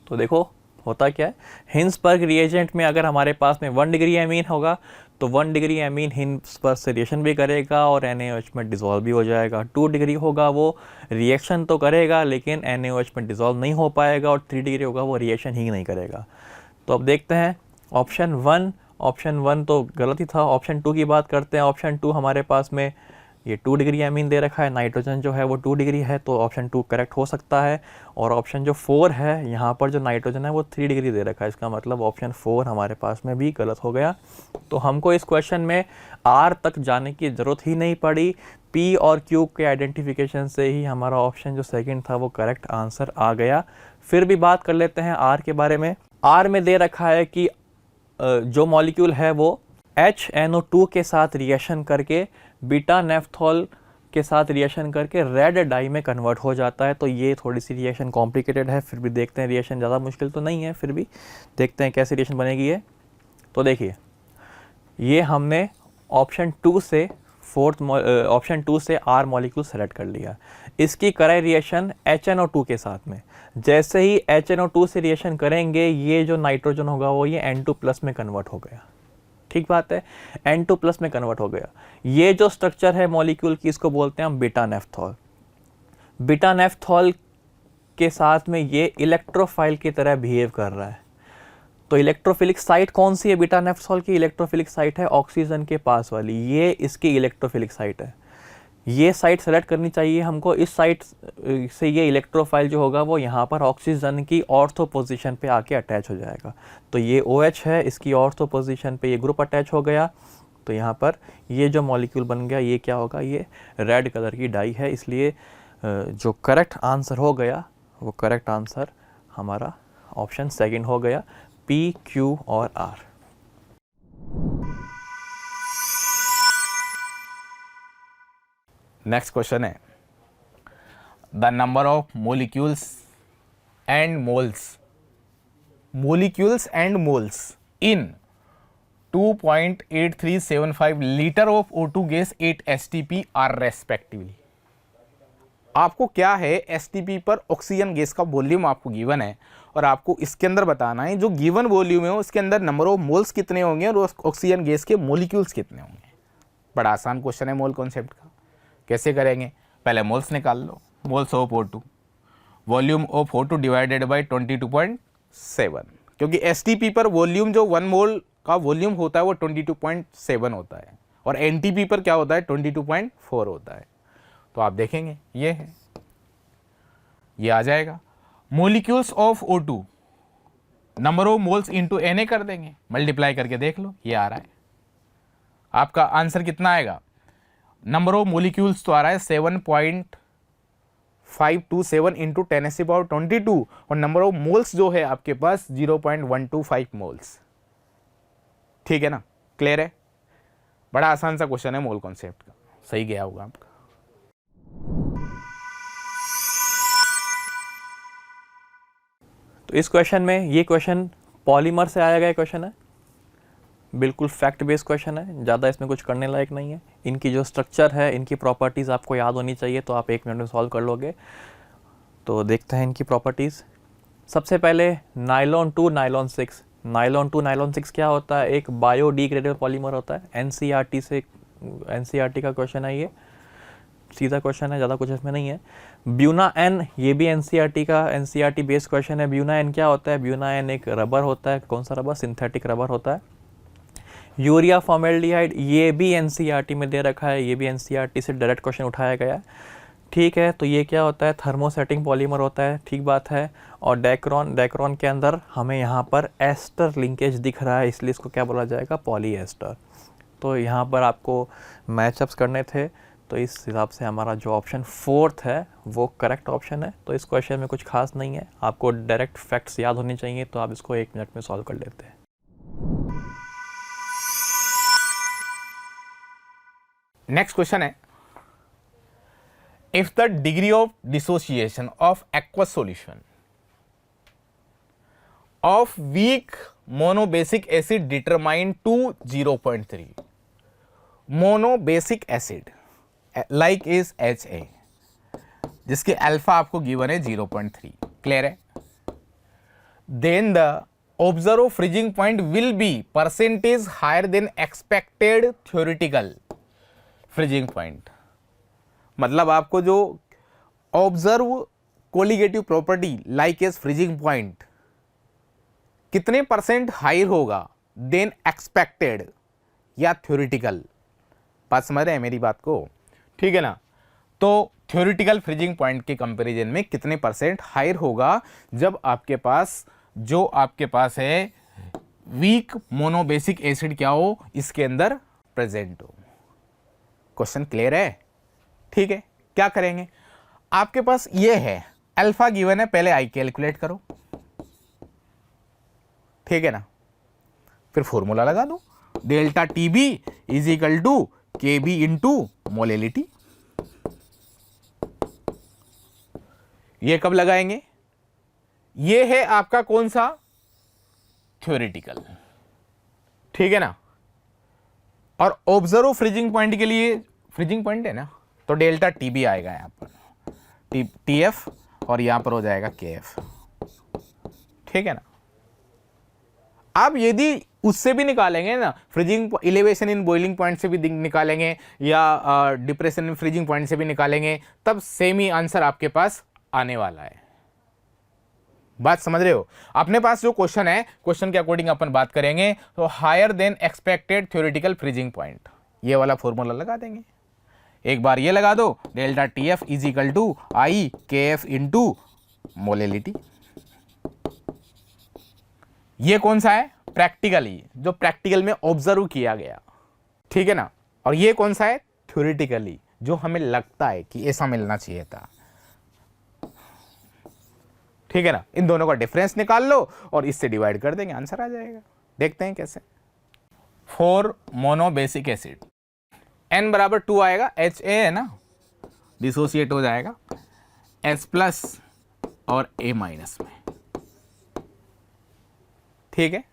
Speaker 1: तो देखो होता क्या है, हिंसबर्ग रिएजेंट में अगर हमारे पास में 1 डिग्री एमीन होगा तो 1 डिग्री एमीन हिंसबर्ग से रिएक्शन भी करेगा और NaOH में डिसॉल्व भी हो जाएगा। 2 डिग्री होगा वो रिएक्शन तो करेगा लेकिन NaOH में डिसॉल्व नहीं हो पाएगा, और 3 डिग्री होगा वो रिएक्शन ही नहीं करेगा। तो अब देखते हैं ऑप्शन 1 तो गलत ही था। ऑप्शन 2 की बात करते हैं। ऑप्शन 2 हमारे पास में ये 2 डिग्री एमीन दे रखा है, नाइट्रोजन जो है वो 2 डिग्री है, तो ऑप्शन 2 करेक्ट हो सकता है। और ऑप्शन जो 4 है, यहाँ पर जो नाइट्रोजन है वो 3 डिग्री दे रखा है, इसका मतलब ऑप्शन 4 हमारे पास में भी गलत हो गया। तो हमको इस क्वेश्चन में R तक जाने की ज़रूरत ही नहीं पड़ी, P और Q के आइडेंटिफिकेशन से ही हमारा ऑप्शन जो सेकंड था वो करेक्ट आंसर आ गया। फिर भी बात कर लेते हैं R के बारे में। R में दे रखा है कि जो मॉलिक्यूल है वो HNO2 के साथ रिएक्शन करके बीटा नेफ्थॉल के साथ रिएक्शन करके रेड डाई में कन्वर्ट हो जाता है। तो ये थोड़ी सी रिएक्शन कॉम्प्लिकेटेड है, फिर भी देखते हैं। रिएक्शन ज़्यादा मुश्किल तो नहीं है, फिर भी देखते हैं कैसे रिएक्शन बनेगी ये। तो देखिए ये हमने ऑप्शन 2 से R मॉलिक्यूल सेलेक्ट कर लिया। इसकी करें रिएक्शन HNO2 के साथ में। जैसे ही HNO2 से रिएक्शन करेंगे ये जो नाइट्रोजन होगा वो ये N2+ में कन्वर्ट हो गया। ठीक बात है, N2+ में कन्वर्ट हो गया। ये जो स्ट्रक्चर है मॉलिक्यूल की इसको बोलते हैं हम बीटा नेफ्थॉल। बीटा नेफ्थॉल के साथ में ये इलेक्ट्रोफाइल की तरह बिहेव कर रहा है। तो इलेक्ट्रोफिलिक साइट कौन सी है बीटा नेफ्थॉल की? इलेक्ट्रोफिलिक साइट है ऑक्सीजन के पास वाली, ये इसकी इलेक्ट्रोफिलिक साइट है। ये साइट सेलेक्ट करनी चाहिए हमको। इस साइट से ये इलेक्ट्रोफाइल जो होगा वो यहाँ पर ऑक्सीजन की ऑर्थो पोजीशन पे आके अटैच हो जाएगा। तो ये OH है, इसकी ऑर्थो पोजीशन पे ये ग्रुप अटैच हो गया। तो यहाँ पर ये जो मॉलिक्यूल बन गया ये क्या होगा, ये रेड कलर की डाई है। इसलिए जो करेक्ट आंसर हो गया वो करेक्ट आंसर हमारा ऑप्शन सेकंड हो गया, P, Q और R।
Speaker 2: नेक्स्ट क्वेश्चन है the number of molecules and moles in 2.8375 litre of O2 gas 8 STP are respectively. आपको क्या है, STP पर ऑक्सीजन गैस का वॉल्यूम आपको गिवन है और आपको इसके अंदर बताना है जो गिवन वॉल्यूम है उसके अंदर नंबर ऑफ मोल्स कितने होंगे और ऑक्सीजन गैस के मोलिक्यूल्स कितने होंगे। बड़ा आसान क्वेश्चन है मोल कॉन्सेप्ट का। कैसे करेंगे, पहले मोल्स निकाल लो, moles of O2, volume of O2 divided by 22.7, क्योंकि STP पर वॉल्यूम जो 1 मोल का वॉल्यूम होता है वो 22.7 होता है और NTP पर क्या होता है 22.4 होता है। तो आप देखेंगे ये है, ये आ जाएगा molecules of O2 number of moles into Na कर देंगे, मल्टीप्लाई करके देख लो ये आ रहा है। आपका आंसर कितना आएगा, नंबर ऑफ मोलिक्यूल्स तो आ रहा है 7.527 इंटू 10⁻22 और नंबर ऑफ मोल्स जो है आपके पास 0.125 मोल्स। ठीक है ना, क्लियर है। बड़ा आसान सा क्वेश्चन है मोल कॉन्सेप्ट का, सही गया होगा आपका।
Speaker 1: तो इस क्वेश्चन में, ये क्वेश्चन पॉलीमर से आया गया क्वेश्चन है, बिल्कुल फैक्ट बेस्ड क्वेश्चन है, ज़्यादा इसमें कुछ करने लायक नहीं है। इनकी जो स्ट्रक्चर है, इनकी प्रॉपर्टीज़ आपको याद होनी चाहिए, तो आप 1 मिनट में सॉल्व कर लोगे। तो देखते हैं इनकी प्रॉपर्टीज़। सबसे पहले nylon two nylon 6। Nylon two nylon 6 क्या होता है, एक बायोडिग्रेडेबल पॉलीमर होता है। NCERT का क्वेश्चन है ये। सीधा क्वेश्चन है, ज़्यादा कुछ इसमें नहीं है। ब्यूना एन, ये भी एनसीईआरटी का एनसीईआरटी बेस्ड क्वेश्चन है। ब्यूना एन क्या होता है? ब्यूना एन एक रबर होता है। कौन सा रबर? सिंथेटिक रबर होता है। यूरिया फॉर्मेल्डिहाइड, ये भी एनसीईआरटी में दे रखा है, ये भी एनसीईआरटी से डायरेक्ट क्वेश्चन उठाया गया है। ठीक है, तो ये क्या होता है? थर्मोसेटिंग पॉलीमर होता है, ठीक बात है। और डेक्रोन, डेक्रोन के अंदर हमें यहाँ पर एस्टर लिंकेज दिख रहा है, इसलिए इसको क्या बोला जाएगा? पॉलीएस्टर। तो यहाँ पर आपको मैचअप्स करने थे, तो इस हिसाब से हमारा जो ऑप्शन 4th है वो करेक्ट ऑप्शन है। तो इस क्वेश्चन में कुछ खास नहीं है, आपको डायरेक्ट फैक्ट्स याद होने चाहिए, तो आप इसको 1 मिनट में सॉल्व कर लेते हैं।
Speaker 2: नेक्स्ट क्वेश्चन है, if the degree of dissociation of aqueous solution of weak monobasic acid determined to 0.3, monobasic acid like is HA, जिसके अल्फा आपको गिवन है 0.3, क्लियर है? Then the observe freezing point will be percentage higher than expected theoretical freezing point. मतलब आपको जो observe colligative property like as freezing point कितने percent higher होगा than expected या थ्योरेटिकल। बात समझ रहे हैं मेरी बात को? ठीक है ना? तो थ्योरेटिकल फ्रीजिंग पॉइंट के कंपैरिजन में कितने परसेंट हायर होगा जब आपके पास जो आपके पास है वीक मोनोबेसिक एसिड क्या हो, इसके अंदर प्रेजेंट हो। क्वेश्चन क्लियर है? ठीक है, क्या करेंगे? आपके पास ये है, अल्फा गिवन है, पहले आई कैलकुलेट करो, ठीक है ना? फिर फॉर्मूला लगा दो, delta T B is equal to K B into molality. ये कब लगाएंगे? ये है आपका कौन सा? थ्योरेटिकल, ठीक है ना? और ऑब्जर्व फ्रीजिंग पॉइंट के लिए, फ्रीजिंग पॉइंट है ना, तो डेल्टा टी बी आएगा यहां पर, टी एफ, और यहां पर हो जाएगा के एफ, ठीक है ना? आप यदि उससे भी निकालेंगे ना, freezing elevation in boiling point से भी निकालेंगे या डिप्रेशन इन फ्रीजिंग पॉइंट से भी निकालेंगे, तब सेम ही आंसर आपके पास आने वाला है। बात समझ रहे हो? अपने पास जो क्वेश्चन है, क्वेश्चन के अकॉर्डिंग अपन बात करेंगे, तो higher than expected theoretical freezing point, ये वाला फॉर्मूला लगा देंगे। एक बार ये लगा दो, delta T F is equal to I K F into molality. ये कौन सा है? प्रैक्टिकली, जो प्रैक्टिकल में ऑब्जर्व किया गया, ठीक है ना? और ये कौन सा है? थ्योरेटिकली, जो हमें लगता है कि ऐसा मिलना चाहिए था, ठीक है ना? इन दोनों का डिफरेंस निकाल लो और इससे डिवाइड कर देंगे, आंसर आ जाएगा। देखते हैं कैसे। 4 मोनोबेसिक एसिड, N बराबर 2 आएगा, HA है ना, डिसोसिएट हो जाएगा H प्लस और A माइनस में, ठीक है?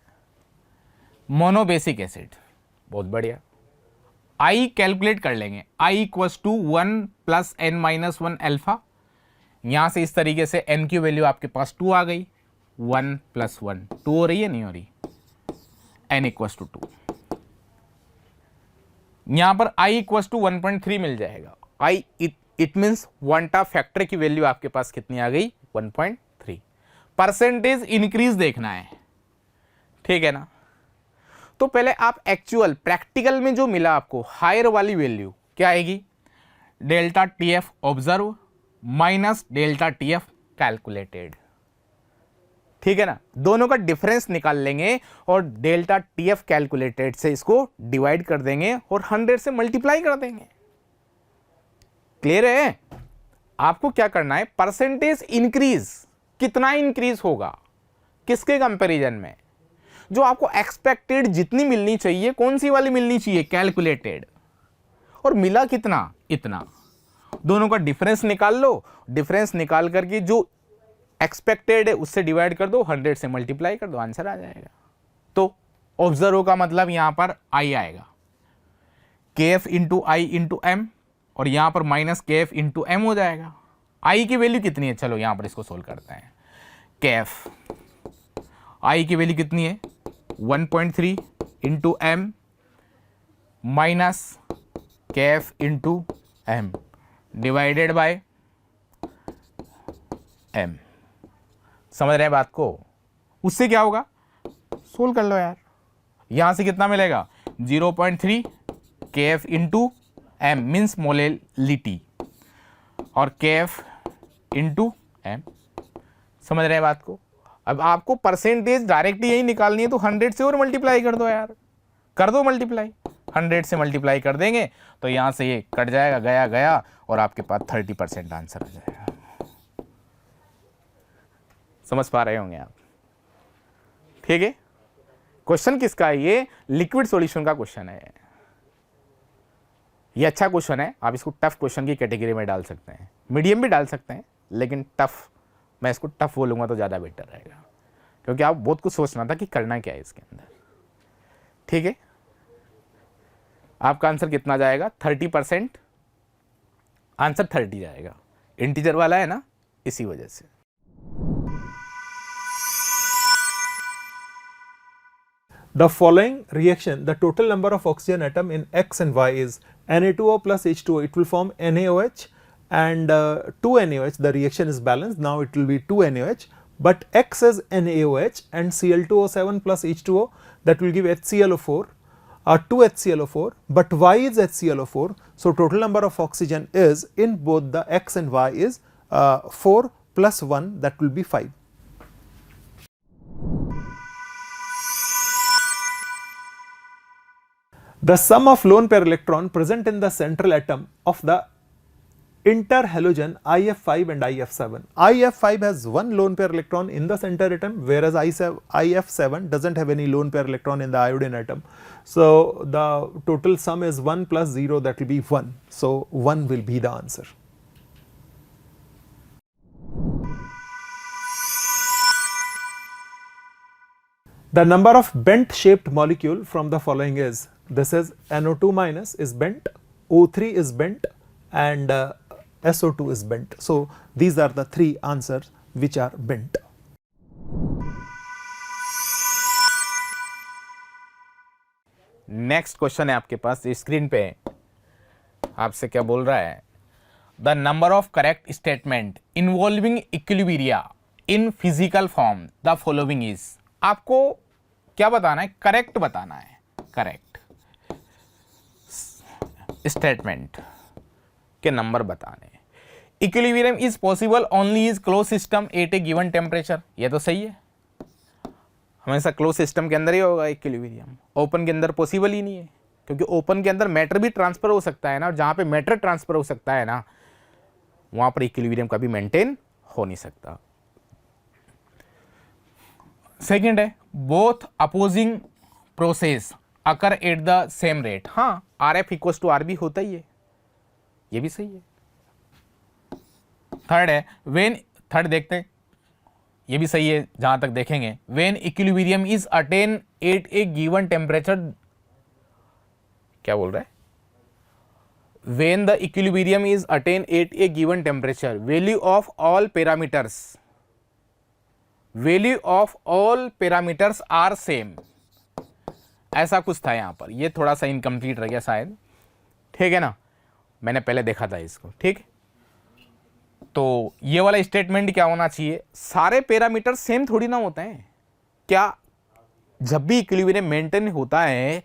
Speaker 2: मोनोबेसिक एसिड, बहुत बढ़िया। I कैलकुलेट कर लेंगे, I equals to 1 plus N minus 1 alpha. यहां से इस तरीके से N की वैल्यू आपके पास 2 आ गई, 1 प्लस 1 2 हो रही है, नहीं हो रही? N इक्वल्स टू 2, यहां पर I इक्वल्स टू 1.3 मिल जाएगा। I it means quanta factor की वैल्यू आपके पास कितनी आ गई? 1.3। परसेंटेज इंक्रीज देखना है, ठीक है ना? तो पहले आप एक्चुअल प्रैक्टिकल में जो मिला आपको हायर वाली वैल्यू क्या आएगी? Delta T F observe minus delta T F calculated, ठीक है ना? दोनों का डिफरेंस निकाल लेंगे और डेल्टा टी एफ कैलकुलेटेड से इसको डिवाइड कर देंगे और 100 से मल्टीप्लाई कर देंगे। क्लियर है? आपको क्या करना है? परसेंटेज इंक्रीज, कितना इंक्रीज होगा किसके कंपैरिजन में? जो आपको एक्सपेक्टेड जितनी मिलनी चाहिए, कौन सी वाली मिलनी चाहिए? कैलकुलेटेड। और मिला कितना? इतना। दोनों का डिफरेंस निकाल लो, डिफरेंस निकाल करके जो एक्सपेक्टेड है उससे डिवाइड कर दो, 100 से मल्टीप्लाई कर दो, आंसर आ जाएगा। तो ऑब्जर्व का मतलब यहां पर आई आएगा, के एफ इंटू आई इंटू एम, और यहां पर minus K F into M हो जाएगा। आई की वैल्यू कितनी है? चलो यहां पर इसको सोल्व करते हैं। के एफ आई की वैल्यू कितनी है? 1.3 into M minus K F into M, divided by m। समझ रहे हैं बात को? उससे क्या होगा, सोल्व कर लो यार। यहां से कितना मिलेगा, 0.3 kf into M means molality और kf इंटू एम। समझ रहे हैं बात को? अब आपको परसेंटेज डायरेक्ट यही निकालनी है तो 100 से और मल्टीप्लाई कर दो यार, कर दो मल्टीप्लाई। 100 से मल्टीप्लाई कर देंगे तो यहां से ये कट जाएगा, गया गया, और आपके पास 30% आंसर आ जाएगा। समझ पा रहे होंगे आप? ठीक है। क्वेश्चन किसका है? ये लिक्विड सॉल्यूशन का क्वेश्चन है। ये अच्छा क्वेश्चन है, आप इसको टफ क्वेश्चन की कैटेगरी में डाल सकते हैं, मीडियम भी डाल सकते हैं, लेकिन टफ, मैं इसको टफ बोलूंगा तो ज़्यादा बेटर रहेगा, क्योंकि आप बहुत कुछ सोचना था कि करना क्या है इसके अंदर। ठीक है, आपका आंसर कितना जाएगा? 30%। आंसर 30 जाएगा, इंटीजर वाला है ना, इसी वजह से।
Speaker 3: The following reaction, the total number of oxygen atom in X and Y is Na2O plus H2O. It will form NaOH and 2NaOH. The reaction is balanced. Now it will be 2NaOH. But X is NaOH and Cl2O7 plus H2O, that will give HClO4, 2HClO4. But Y is HClO4. So total number of oxygen is in both the X and Y is 4 plus 1, that will be 5. The sum of lone pair electron present in the central atom of the interhalogen IF5 and IF7. IF5 has one lone pair electron in the center atom, whereas IF7 doesn't have any lone pair electron in the iodine atom. So the total sum is 1 plus 0, that will be 1. So 1 will be the answer. The number of bent shaped molecule from the following is, this is NO2 minus is bent, O3 is bent, and SO2 is bent. So these are the three answers which are bent.
Speaker 2: Next question है आपके पास screen पे, आपसे क्या बोल रहा है? The number of correct statement involving equilibria in physical form the following is. आपको क्या बताना है? करेक्ट बताना है, करेक्ट स्टेटमेंट के नंबर बताने। Equilibrium is possible only is close system eight a given temperature. ये तो सही है, हमेशा क्लोज सिस्टम के अंदर ही होगा इक्विलिब्रियम, ओपन के अंदर पॉसिबल ही नहीं है, क्योंकि ओपन के अंदर मैटर भी ट्रांसफर हो सकता है ना, और जहां पे मैटर ट्रांसफर हो सकता है ना, वहां पर इक्विलिब्रियम कभी मेंटेन हो नहीं सकता। सेकेंड है, both opposing process occur at the same rate. हाँ, RF इक्वल्स टू RB होता ही है, ये भी सही है। थर्ड है, थर्ड देखते हैं, ये भी सही है जहां तक देखेंगे। When equilibrium is attain at a given temperature, क्या बोल रहा है? When the equilibrium is attain at a given temperature value of all parameters are same. ऐसा कुछ था यहां पर, ये थोड़ा सा इनकम्प्लीट रह गया शायद, ठीक है ना, मैंने पहले देखा था इसको। ठीक, तो ये वाला स्टेटमेंट क्या होना चाहिए? सारे पैरामीटर सेम थोड़ी ना होते हैं क्या? जब भी इक्विलिब्रियम मेंटेन होता है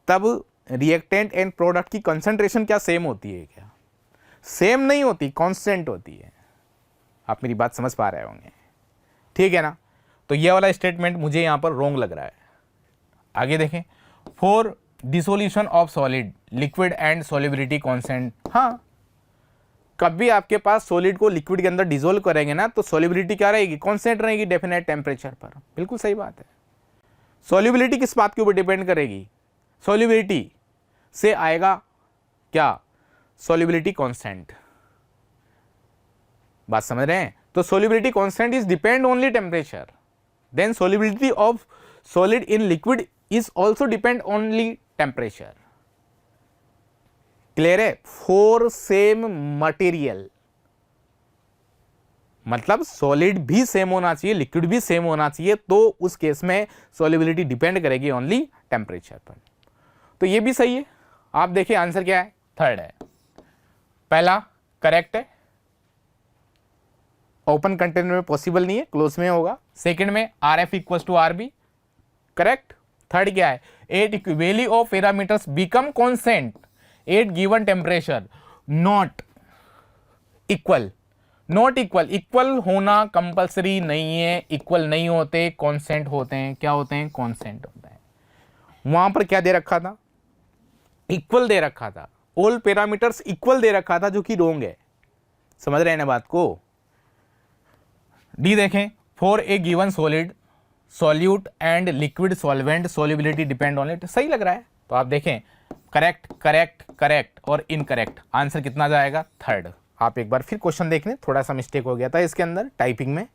Speaker 2: तब रिएक्टेंट एंड प्रोडक्ट की कंसंट्रेशन क्या सेम होती है क्या? सेम नहीं होती, कांस्टेंट होती है। आप मेरी बात समझ पा रहे होंगे, ठीक है ना? तो ये वाला स्टेटमेंट मुझे यहां पर रॉन्ग लग रहा है। आगे देखें, for dissolution of solid liquid and solubility constant. हाँ, कभी आपके पास सॉलिड को लिक्विड के अंदर डिसोल्व करेंगे ना, तो सॉल्युबिलिटी क्या रहेगी? कांस्टेंट रहेगी डेफिनेट टेम्परेचर पर। बिल्कुल सही बात है। सॉल्युबिलिटी किस बात के ऊपर डिपेंड करेगी? सॉल्युबिलिटी से आएगा क्या? Solubility constant. बात समझ रहे हैं? तो solubility constant is depend only temperature, then solubility of solid in liquid is also depend only temperature. Clear है? फॉर सेम मटेरियल, मतलब सॉलिड भी सेम होना चाहिए, लिक्विड भी सेम होना चाहिए, तो उस केस में सॉल्युबिलिटी डिपेंड करेगी ओनली टेम्परेचर पर। तो ये भी सही है। आप देखिए आंसर क्या है? थर्ड है। पहला करेक्ट है, ओपन कंटेनर में पॉसिबल नहीं है, क्लोज में होगा। सेकंड में R F equal to R B, correct. Third क्या है, at value of parameters become constant at given temperature not equal. Not equal, equal होना कंपलसरी नहीं है, इक्वल नहीं होते, कॉन्स्टेंट होते हैं। क्या होते हैं, कॉन्स्टेंट होते हैं। वहां पर क्या दे रखा था, इक्वल दे रखा था, ऑल पैरामीटर्स इक्वल दे रखा था, जो कि रोंग है। समझ रहे हैं ना बात को। डी देखें, for a given solid solute and liquid solvent solubility depend on it. सही लग रहा है, तो आप देखें करेक्ट करेक्ट करेक्ट और इनकरेक्ट। आंसर कितना जाएगा, थर्ड। आप एक बार फिर क्वेश्चन देख लें, थोड़ा सा मिस्टेक हो गया था इसके अंदर टाइपिंग में।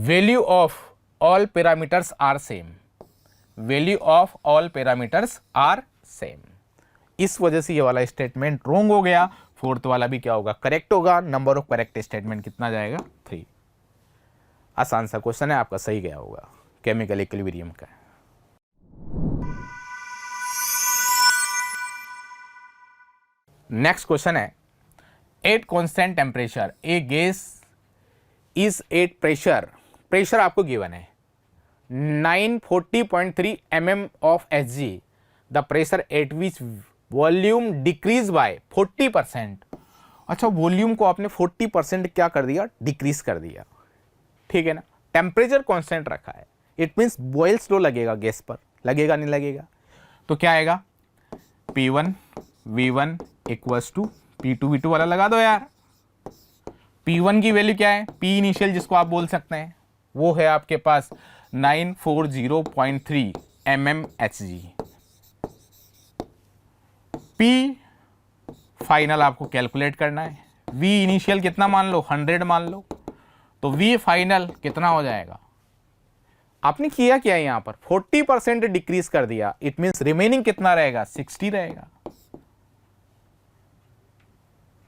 Speaker 2: Value of all parameters are same, value of all parameters are same. इस वजह से ये वाला स्टेटमेंट रोंग हो गया। फोर्थ वाला भी क्या होगा, करेक्ट होगा। नंबर ऑफ करेक्ट स्टेटमेंट कितना जाएगा, 3। आसान सा क्वेश्चन है आपका, सही गया होगा, केमिकल इक्विलिब्रियम का। नेक्स्ट क्वेश्चन है, at constant temperature A gas is at pressure. Pressure आपको गिवन है 940.3 mm of Hg, the pressure at which volume decrease by 40%। अच्छा, वॉल्यूम को आपने 40% क्या कर दिया, डिक्रीज कर दिया, ठीक है ना। टेम्परेचर कांस्टेंट रखा है, इट मींस बॉयल स्लो लगेगा गैस पर, लगेगा नहीं लगेगा। तो क्या आएगा, P1 V1 equals to P2 V2 वाला लगा दो यार। P1 की वैल्यू क्या है, P इनिशियल जिसको आप बोल सकते हैं, वो है आपके पास 940.3 mm Hg। P फाइनल आपको कैलकुलेट करना है। V इनिशियल कितना मान लो, 100 मान लो, तो V फाइनल कितना हो जाएगा। आपने किया क्या यहां पर, 40% डिक्रीज कर दिया, इट मींस रिमेनिंग कितना रहेगा, 60 रहेगा।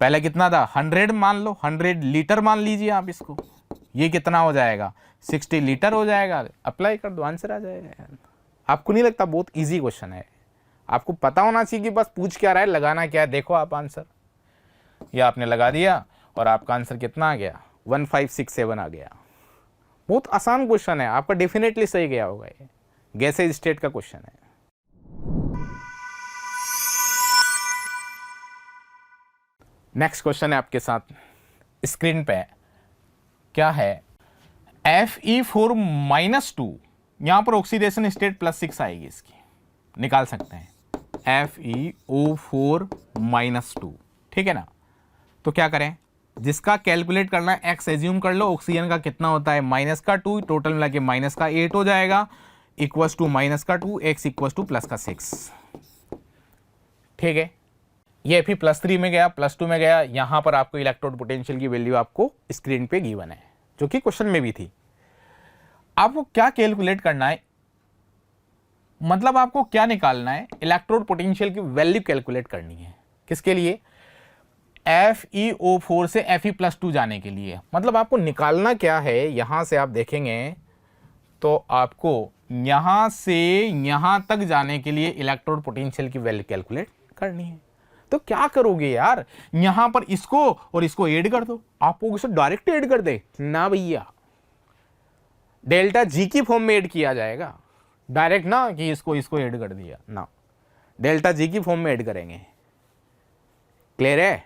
Speaker 2: पहले कितना था, 100 मान लो, 100 लीटर मान लीजिए आप इसको, ये कितना हो जाएगा, 60 लीटर हो जाएगा। अप्लाई कर दो, आंसर आ जाएगा यार। आपको नहीं लगता बहुत इजी क्वेश्चन है, आपको पता होना चाहिए कि बस पूछ क्या रहा है, लगाना क्या है। देखो आप आंसर, ये आपने लगा दिया और आपका आंसर कितना आ गया, 1567 आ गया। बहुत आसान क्वेश्चन है आपका, डेफिनेटली सही गया होगा। ये गैसेज स्टेट का क्वेश्चन है। नेक्स्ट क्वेश्चन है आपके साथ स्क्रीन पे, क्या है, Fe4-2, यहां पर ऑक्सीडेशन स्टेट +6 आएगी, इसकी निकाल सकते हैं, FeO4-2, ठीक है ना। तो क्या करें, जिसका कैलकुलेट करना है x एज्यूम कर लो, ऑक्सीजन का कितना होता है -2, टोटल मिला के -8 हो जाएगा, equals to -2, x equals to +6, ठीक है। ये Fe +3 में गया, +2 में गया। यहां पर आपको इलेक्ट्रोड पोटेंशियल की वैल्यू आपको स्क्रीन पे गिवन है, जो कि क्वेश्चन में भी थी। आपको क्या कैलकुलेट करना है, मतलब आपको क्या निकालना है, इलेक्ट्रोड पोटेंशियल की वैल्यू कैलकुलेट करनी है। किसके लिए, FeO4 से Fe+2 जाने के लिए। मतलब आपको निकालना क्या है, यहां से आप देखेंगे तो आपको यहां से यहां तक जाने के लिए इलेक्ट्रोड पोटेंशियल की वैल्यू कैलकुलेट करनी है। तो क्या करोगे यार, यहां पर इसको और इसको ऐड कर दो। आपको इसे डायरेक्ट ऐड कर दे ना भैया, डेल्टा जी की फॉर्म में ऐड किया जाएगा, डायरेक्ट ना कि इसको इसको ऐड कर दिया ना, डेल्टा जी की फॉर्म में ऐड करेंगे। क्लियर है,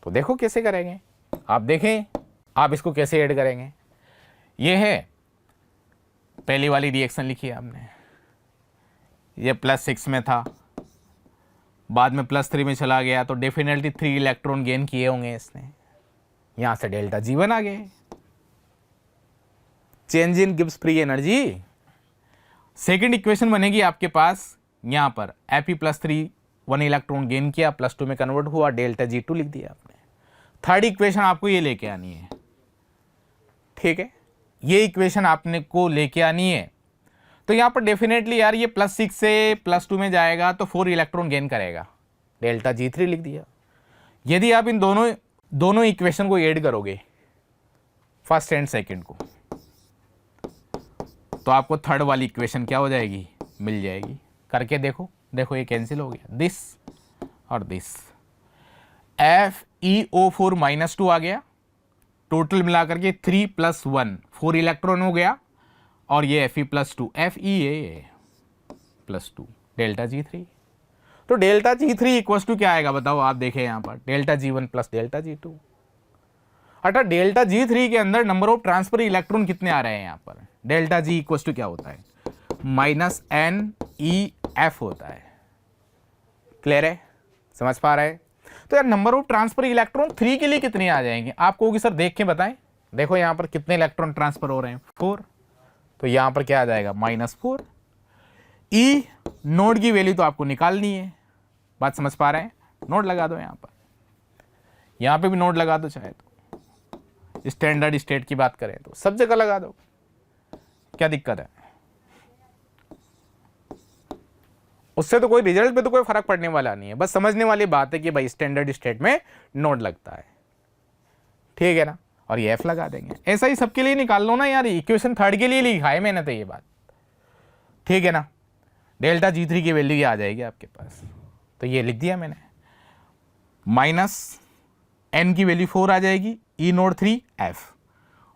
Speaker 2: तो देखो कैसे करेंगे, आप देखें आप इसको कैसे ऐड करेंगे। ये है पहली वाली रिएक्शन लिखी है आपने, ये +6 में था, बाद में +3 में चला गया, तो डेफिनेटली 3 इलेक्ट्रॉन गेन किए होंगे इसने, यहां से डेल्टा G1 आ गए। Change in gives free energy. Second equation बनेगी आपके पास, यहां पर Fe+3 1 इलेक्ट्रॉन गेन किया, +2 में कन्वर्ट हुआ, डेल्टा G2 लिख दिया आपने। थर्ड इक्वेशन आपको ये लेके आनी है, ठीक है, ये इक्वेशन आपने को लेके आनी है। तो यहां पर डेफिनेटली यार ये +6 से +2 में जाएगा तो 4 इलेक्ट्रॉन गेन करेगा, डेल्टा G3 लिख दिया। यदि आप इन दोनों इक्वेशन को ऐड करोगे, फर्स्ट एंड सेकंड को, तो आपको थर्ड वाली इक्वेशन क्या हो जाएगी, मिल जाएगी। करके देखो, देखो ये कैंसिल हो गया, दिस और दिस। FeO4 -2 आ गया, टोटल मिलाकर के 3 + 1 4 इलेक्ट्रॉन हो गया, और ये Fe+2 Fe+2 डेल्टा G3। तो डेल्टा G3 इक्वल्स टू क्या आएगा बताओ, आप देखें यहां पर डेल्टा G1 + डेल्टा G2। अर्थात डेल्टा G3 के अंदर नंबर ऑफ ट्रांसफर इलेक्ट्रॉन कितने आ रहे हैं यहां पर, डेल्टा G इक्वल्स टू क्या होता है -NeF होता है। क्लियर है, समझ पा रहे हैं? तो यार नंबर ऑफ ट्रांसफर इलेक्ट्रॉन 3 के लिए कितने आ जाएंगे, आप कहोगे सर देख के बताएं। देखो यहां पर कितने इलेक्ट्रॉन ट्रांसफर हो रहे हैं 4, तो यहां पर क्या आ जाएगा -4। ई नोड की वैल्यू तो आपको निकालनी है, बात समझ पा रहे हैं? नोड लगा दो यहां पर, यहां पे भी नोड लगा दो, चाहे तो स्टैंडर्ड स्टेट की बात करें तो सब जगह लगा दो, क्या दिक्कत है? उससे तो कोई रिजल्ट पे तो कोई फर्क पड़ने वाला नहीं है, बस समझने वाली बात है कि भाई स्टैंडर्ड स्टेट में नोड लगता है, ठीक है ना। और ये एफ लगा देंगे, ऐसा ही सबके लिए निकाल लो ना यार, इक्वेशन 3 के लिए लिखा है मैंने तो ये बात, ठीक है ना। डेल्टा G3 की वैल्यू ये आ जाएगी आपके पास, तो ये लिख दिया मैंने, -N की वैल्यू 4 आ जाएगी, E नोड 3 F।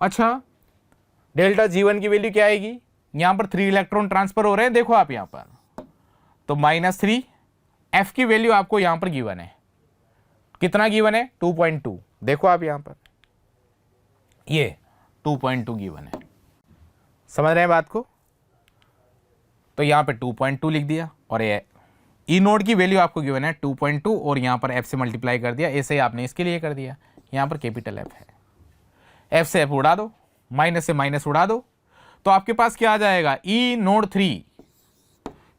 Speaker 2: अच्छा डेल्टा G1 की वैल्यू क्या आएगी, यहां पर 3 इलेक्ट्रॉन ट्रांसफर हो रहे हैं, देखो आप यहां पर, तो -3 F की वैल्यू आपको यहां पर गिवन है, कितना गिवन है 2.2, देखो आप यहां पर ये 2.2 गिवन है, समझ रहे हैं बात को। तो यहां पे 2.2 लिख दिया, और ये ई नोड की वैल्यू आपको गिवन है 2.2, और यहां पर F से मल्टीप्लाई कर दिया, ऐसे ही आपने इसके लिए कर दिया, यहां पर कैपिटल F है, F से F उड़ा दो, माइनस से माइनस उड़ा दो, तो आपके पास क्या आ जाएगा, ई नोड 3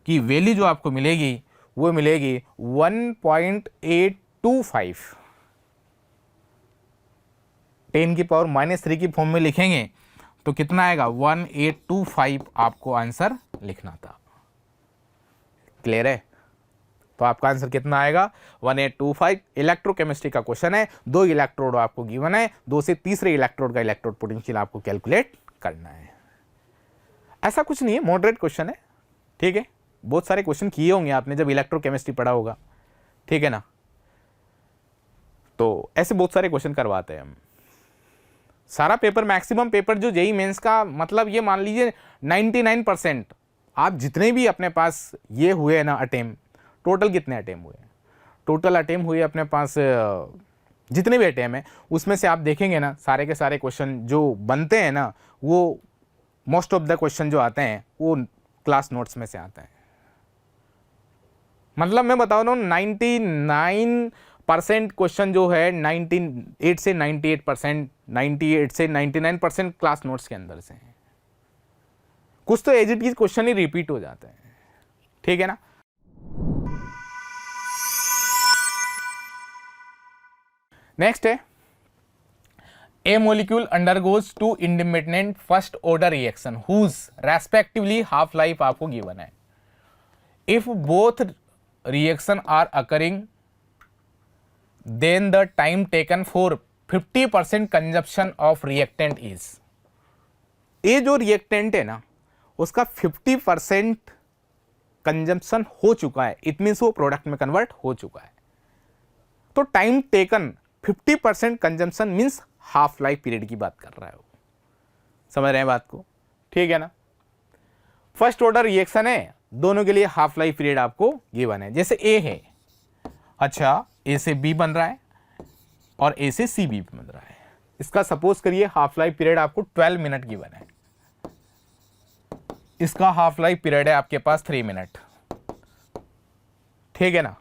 Speaker 2: की वैल्यू जो आपको मिलेगी वो मिलेगी 1.825, 10 की पावर -3 की फॉर्म में लिखेंगे तो कितना आएगा 1825 आपको आंसर लिखना था। क्लियर है? तो आपका आंसर कितना आएगा 1825। इलेक्ट्रोकेमिस्ट्री का क्वेश्चन है, 2 इलेक्ट्रोड आपको गिवन है, 2 से तीसरे इलेक्ट्रोड का इलेक्ट्रोड पोटेंशियल आपको कैलकुलेट करना है। ऐसा कुछ नहीं है, मॉडरेट क्वेश्चन है, ठीक है। बहुत सारे क्वेश्चन किए होंगे आपने जब इलेक्ट्रोकेमिस्ट्री पढ़ा होगा, ठीक है ना। तो ऐसे बहुत सारे क्वेश्चन करवाते हैं हम। सारा पेपर, मैक्सिमम पेपर जो जेईई मेंस का, मतलब ये मान लीजिए 99% आप जितने भी अपने पास ये हुए ना अटेम्प्ट, टोटल कितने अटेम्प्ट हुए, टोटल अटेम्प्ट हुए अपने पास जितने भी अटेम्प्ट हैं, उसमें से आप देखेंगे ना सारे के सारे क्वेश्चन जो बनते हैं ना, वो मोस्ट ऑफ द क्वेश्चन जो आते हैं वो क्लास नोट्स में से आते हैं। मतलब मैं बता रहा हूँ 99% क्वेश्चन जो है 98 से 98%, 98 से 99% क्लास नोट्स के अंदर से हैं। कुछ तो एज इट इज क्वेश्चन ही रिपीट हो जाते हैं, ठीक है ना। नेक्स्ट है, a molecule undergoes 2 independent first order reaction whose respectively half life आपको गिवन है। If both reaction are occurring then the time taken for 50% consumption of reactant is, ये जो रिएक्टेंट है ना उसका 50% कंजम्पशन हो चुका है, इट मीन्स वो प्रोडक्ट में कन्वर्ट हो चुका है। तो time taken 50% consumption means half life period की बात कर रहा है वो, समझ रहे हैं बात को, ठीक है ना। फर्स्ट ऑर्डर रिएक्शन है, दोनों के लिए हाफ लाइफ पीरियड आपको गिवन है। जैसे ए है, अच्छा ए से बी बन रहा है और ए से सी बी बन रहा है, इसका सपोज करिए हाफ लाइफ पीरियड आपको 12 मिनट गिवन है, इसका हाफ लाइफ पीरियड है आपके पास 3 मिनट, ठीक है ना।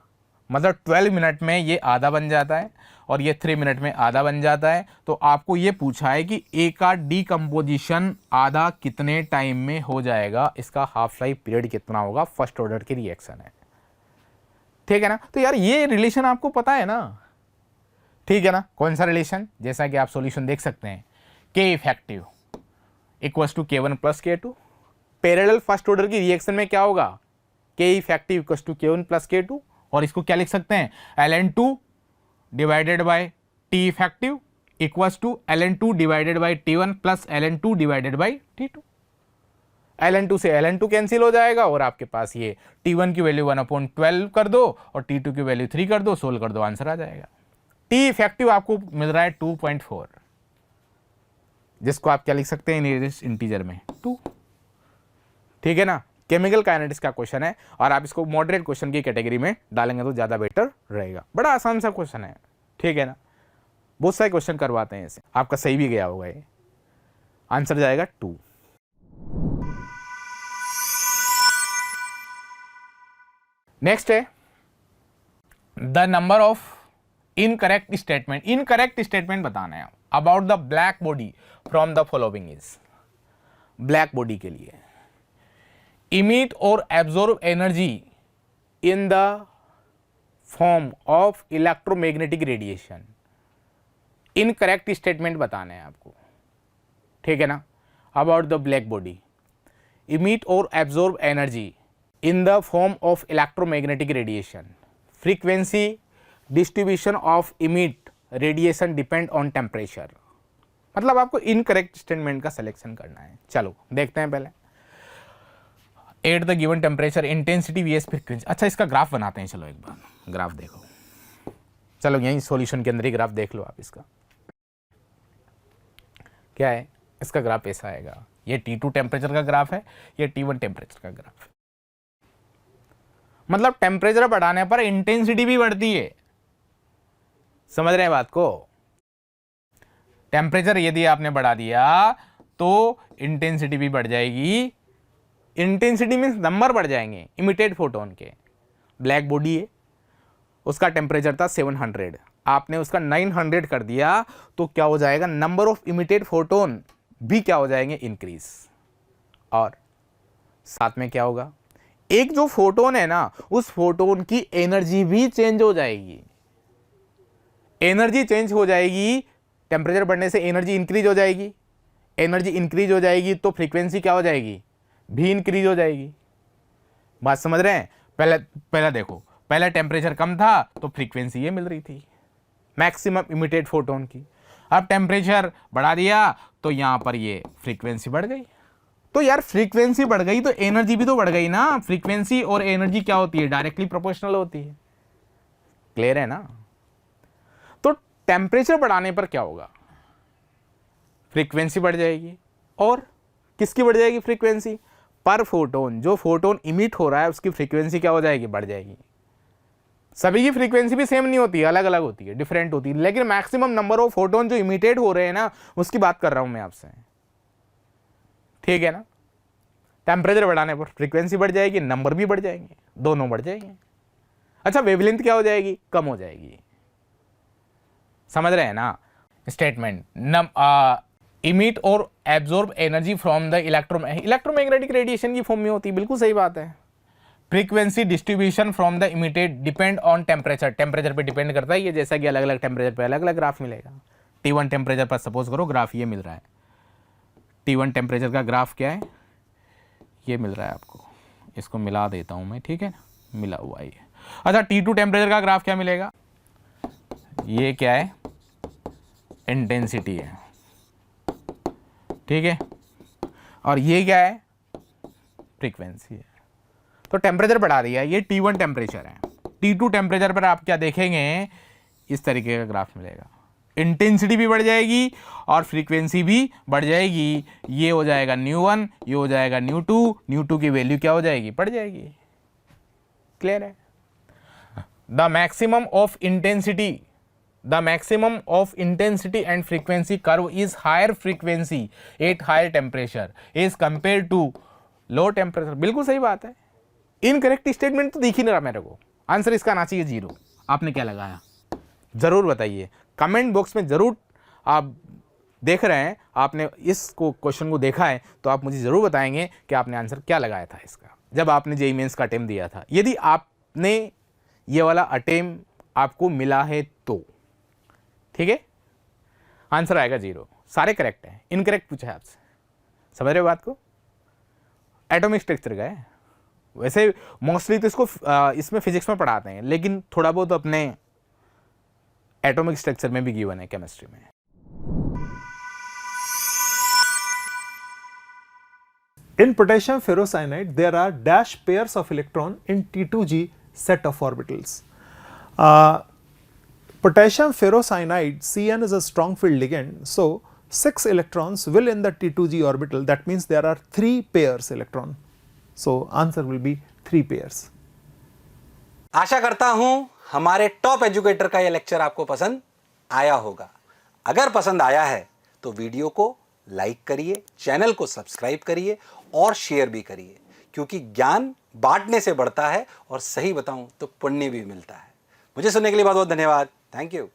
Speaker 2: मतलब 12 मिनट में ये आधा बन जाता है और ये 3 मिनट में आधा बन जाता है। तो आपको ये पूछा है कि ए का डीकम्पोजिशन आधा कितने टाइम में हो जाएगा, इसका हाफ लाइफ पीरियड कितना होगा, फर्स्ट ऑर्डर की रिएक्शन है, ठीक है ना। तो यार ये रिलेशन आपको पता है ना, ठीक है ना। कौन सा रिलेशन, जैसा कि आप सॉल्यूशन देख सकते हैं, K effective equals to K1 + K2। Parallel first order की रिएक्शन में क्या होगा, के effective equals to K1 + K2, और इसको क्या लिख सकते हैं, ln2 divided by T effective equals to ln2 divided by T1 plus ln2 divided by T2। ln2 से ln2 कैंसिल हो जाएगा और आपके पास ये T1 की वैल्यू 1/12 कर दो और T2 की वैल्यू 3 कर दो, सोल्व कर दो, आंसर आ जाएगा। टी इफेक्टिव आपको मिल रहा है 2.4, जिसको आप क्या लिख सकते हैं नियरेस्ट इंटीजर में 2, ठीक है ना। केमिकल काइनेटिक्स का क्वेश्चन है और आप इसको मॉडरेट क्वेश्चन की कैटेगरी में डालेंगे तो ज़्यादा बेटर रहेगा। बड़ा आसान सा क्वेश्चन है, ठीक है ना। बहुत सारे क्वेश्चन करवाते हैं इसे, आपका सही भी गया होगा ये। आंसर जाएगा 2। नेक्स्ट है the number of incorrect statement. Incorrect statement बताना है about the black body from the following is. Black body के लिए emit or absorb energy in the form of electromagnetic radiation। Incorrect statement बताने हैं आपको, ठीक है ना। About the black body emit or absorb energy in the form of electromagnetic radiation। frequency distribution of emit radiation depend on temperature। मतलब आपको incorrect statement का selection करना है। चलो देखते हैं पहले। At the given temperature intensity V S frequency. अच्छा इसका ग्राफ बनाते हैं, चलो एक बार ग्राफ देखो। चलो यहीं सॉल्यूशन के अंदर ही ग्राफ देख लो आप। इसका क्या है, इसका ग्राफ ऐसा आएगा। ये T2 टेम्परेचर का ग्राफ है, ये T1 टेम्परेचर का ग्राफ है। मतलब टेम्परेचर बढ़ाने पर इंटेंसिटी भी बढ़ती है, समझ रहे हैं बात को। टेम्परेचर यदि आपने बढ़ा दिया तो इंटेंसिटी भी बढ़ जाएगी। इंटेंसिटी मीन्स नंबर बढ़ जाएंगे इमिटेड फोटोन के। ब्लैक बॉडी है, उसका टेम्परेचर था 700, आपने उसका 900 कर दिया तो क्या हो जाएगा, नंबर ऑफ इमिटेड फोटोन भी क्या हो जाएंगे, इंक्रीज। और साथ में क्या होगा, एक जो फोटोन है ना उस फोटोन की एनर्जी भी चेंज हो जाएगी। एनर्जी चेंज हो जाएगी, टेम्परेचर बढ़ने से एनर्जी इंक्रीज हो जाएगी। एनर्जी इंक्रीज हो जाएगी तो फ्रीक्वेंसी क्या हो जाएगी, भी इंक्रीज हो जाएगी। बात समझ रहे हैं। पहले देखो, पहले टेम्परेचर कम था तो फ्रीक्वेंसी ये मिल रही थी मैक्सिमम इमिटेड फोटोन की। अब टेम्परेचर बढ़ा दिया तो यहां पर ये फ्रीक्वेंसी बढ़ गई। तो यार फ्रीक्वेंसी बढ़ गई तो एनर्जी भी तो बढ़ गई ना। फ्रीक्वेंसी और एनर्जी क्या होती है, डायरेक्टली प्रोपोर्शनल होती है। क्लियर है ना। तो टेम्परेचर बढ़ाने पर क्या होगा, फ्रीक्वेंसी बढ़ जाएगी। और किसकी बढ़ जाएगी, फ्रीक्वेंसी पर फोटोन। जो फोटोन इमिट हो रहा है उसकी फ्रीक्वेंसी क्या हो जाएगी, बढ़ जाएगी। सभी की फ्रीक्वेंसी भी सेम नहीं होती है, अलग अलग होती है, डिफरेंट होती है। लेकिन मैक्सिमम नंबर ऑफ फोटोन जो इमिटेड हो रहे हैं ना उसकी बात कर रहा हूं मैं आपसे, ठीक है ना। टेम्परेचर बढ़ाने पर फ्रीक्वेंसी बढ़ जाएगी, नंबर भी बढ़ जाएंगे, दोनों बढ़ जाएंगे। अच्छा वेवलेंथ क्या हो जाएगी, कम हो जाएगी। समझ रहे हैं ना। स्टेटमेंट इमिट और absorb energy from the electromagnetic radiation की फॉर्म में होती है। बिल्कुल सही बात है। Frequency distribution from the emitted depend on temperature. Temperature पे डिपेंड करता है ये, जैसा कि अलग अलग टेम्परेचर पे अलग अलग ग्राफ मिलेगा। T1 टेम्परेचर पर सपोज करो ग्राफ ये मिल रहा है। T1 टेम्परेचर का ग्राफ क्या है, ये मिल रहा है आपको। इसको मिला देता हूं मैं, ठीक है ना, मिला हुआ ये। अच्छा T2 टेम्परेचर का ग्राफ क्या मिलेगा, ये क्या है, इंटेंसिटी है, ठीक है। और ये क्या है, फ्रीक्वेंसी है। तो टेम्परेचर बढ़ा दिया, ये T1 टेम्परेचर है। T2 टेम्परेचर पर आप क्या देखेंगे, इस तरीके का ग्राफ मिलेगा। इंटेंसिटी भी बढ़ जाएगी और फ्रीक्वेंसी भी बढ़ जाएगी। ये हो जाएगा ν1, ये हो जाएगा ν2। ν2 की वैल्यू क्या हो जाएगी, बढ़ जाएगी। क्लियर है। The maximum of intensity and frequency curve is higher frequency at higher temperature as compare to low temperature. बिल्कुल सही बात है। इनकरेक्ट स्टेटमेंट तो दिख ही नहीं रहा मेरे को। आंसर इसका आना चाहिए 0। आपने क्या लगाया जरूर बताइए, कमेंट बॉक्स में जरूर। आप देख रहे हैं, आपने इस क्वेश्चन को देखा है तो आप मुझे जरूर बताएंगे कि आपने आंसर क्या लगाया था इसका, जब आपने जेईई मेंस का अटेम्प्ट दिया था। यदि आपने ये वाला अटेम्प्ट आपको मिला है तो ठीक है, आंसर आएगा 0। सारे करेक्ट हैं, इनकरेक्ट पूछा है आपसे। समझ रहे हो बात को। एटॉमिक स्ट्रक्चर का है वैसे, मोस्टली तो इसको इसमें फिजिक्स में पढ़ाते हैं, लेकिन थोड़ा बहुत अपने एटॉमिक स्ट्रक्चर में भी गिवन है केमिस्ट्री में।
Speaker 3: In potassium ferrocyanide, there are dash pairs of electron in T2g set of orbitals. Potassium ferrocyanide Cn is a strong field ligand, so 6 electrons will in the T2g orbital, that means there are 3 pairs electron. So answer will be 3 pairs.
Speaker 4: आशा करता हूं हमारे top educator का यह lecture आपको पसंद आया होगा। अगर पसंद आया है तो वीडियो को लाइक करिए, चैनल को सब्सक्राइब करिए और शेयर भी करिए, क्योंकि ज्ञान बांटने से बढ़ता है और सही बताऊं तो पुण्य भी मिलता है। मुझे सुनने के लिए बहुत बहुत धन्यवाद। Thank you.